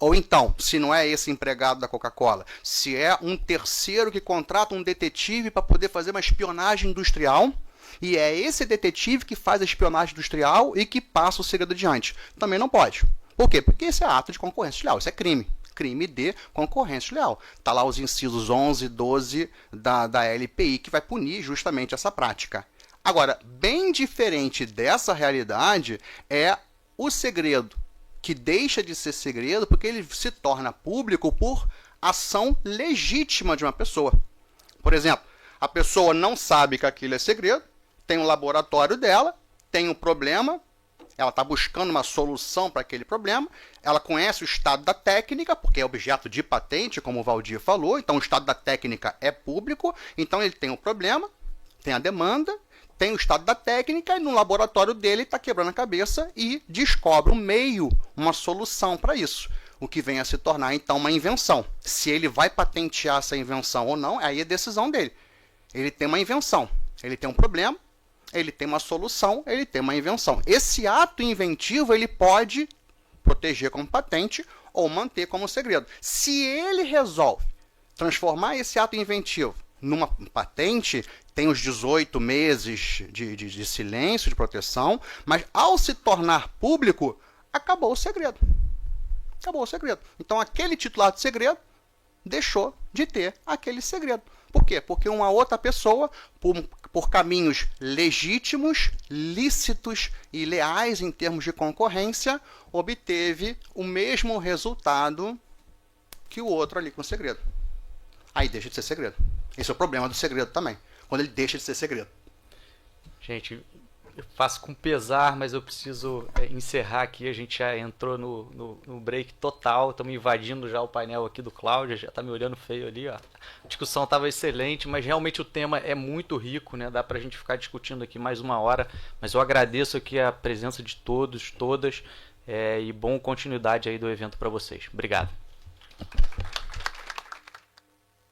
Ou então, se não é esse empregado da Coca-Cola, se é um terceiro que contrata um detetive para poder fazer uma espionagem industrial, e é esse detetive que faz a espionagem industrial e que passa o segredo adiante. Também não pode. Por quê? Porque esse é ato de concorrência desleal, isso é crime. Crime de concorrência desleal. Está lá os incisos 11 e 12 da LPI, que vai punir justamente essa prática. Agora, bem diferente dessa realidade é o segredo, que deixa de ser segredo porque ele se torna público por ação legítima de uma pessoa. Por exemplo, a pessoa não sabe que aquilo é segredo, tem um laboratório dela, tem um problema, ela está buscando uma solução para aquele problema, ela conhece o estado da técnica, porque é objeto de patente, como o Valdir falou, então o estado da técnica é público, então ele tem um problema, tem a demanda, tem o estado da técnica e no laboratório dele está quebrando a cabeça e descobre um meio, uma solução para isso. O que vem a se tornar, então, uma invenção. Se ele vai patentear essa invenção ou não, aí é decisão dele. Ele tem uma invenção, ele tem um problema, ele tem uma solução, ele tem uma invenção. Esse ato inventivo ele pode proteger como patente ou manter como segredo. Se ele resolve transformar esse ato inventivo numa patente, tem os 18 meses de silêncio, de proteção, mas ao se tornar público, acabou o segredo. Acabou o segredo. Então aquele titular de segredo deixou de ter aquele segredo. Por quê? Porque uma outra pessoa, por caminhos legítimos, lícitos e leais em termos de concorrência, obteve o mesmo resultado que o outro ali com segredo. Aí deixa de ser segredo. Esse é o problema do segredo também, quando ele deixa de ser segredo. Gente, eu faço com pesar, mas eu preciso encerrar aqui. A gente já entrou no break total. Estamos invadindo já o painel aqui do Cláudio. Já está me olhando feio ali. Ó. A discussão estava excelente, mas realmente o tema é muito rico, né? Dá para a gente ficar discutindo aqui mais uma hora. Mas eu agradeço aqui a presença de todos, todas. E bom continuidade aí do evento para vocês. Obrigado.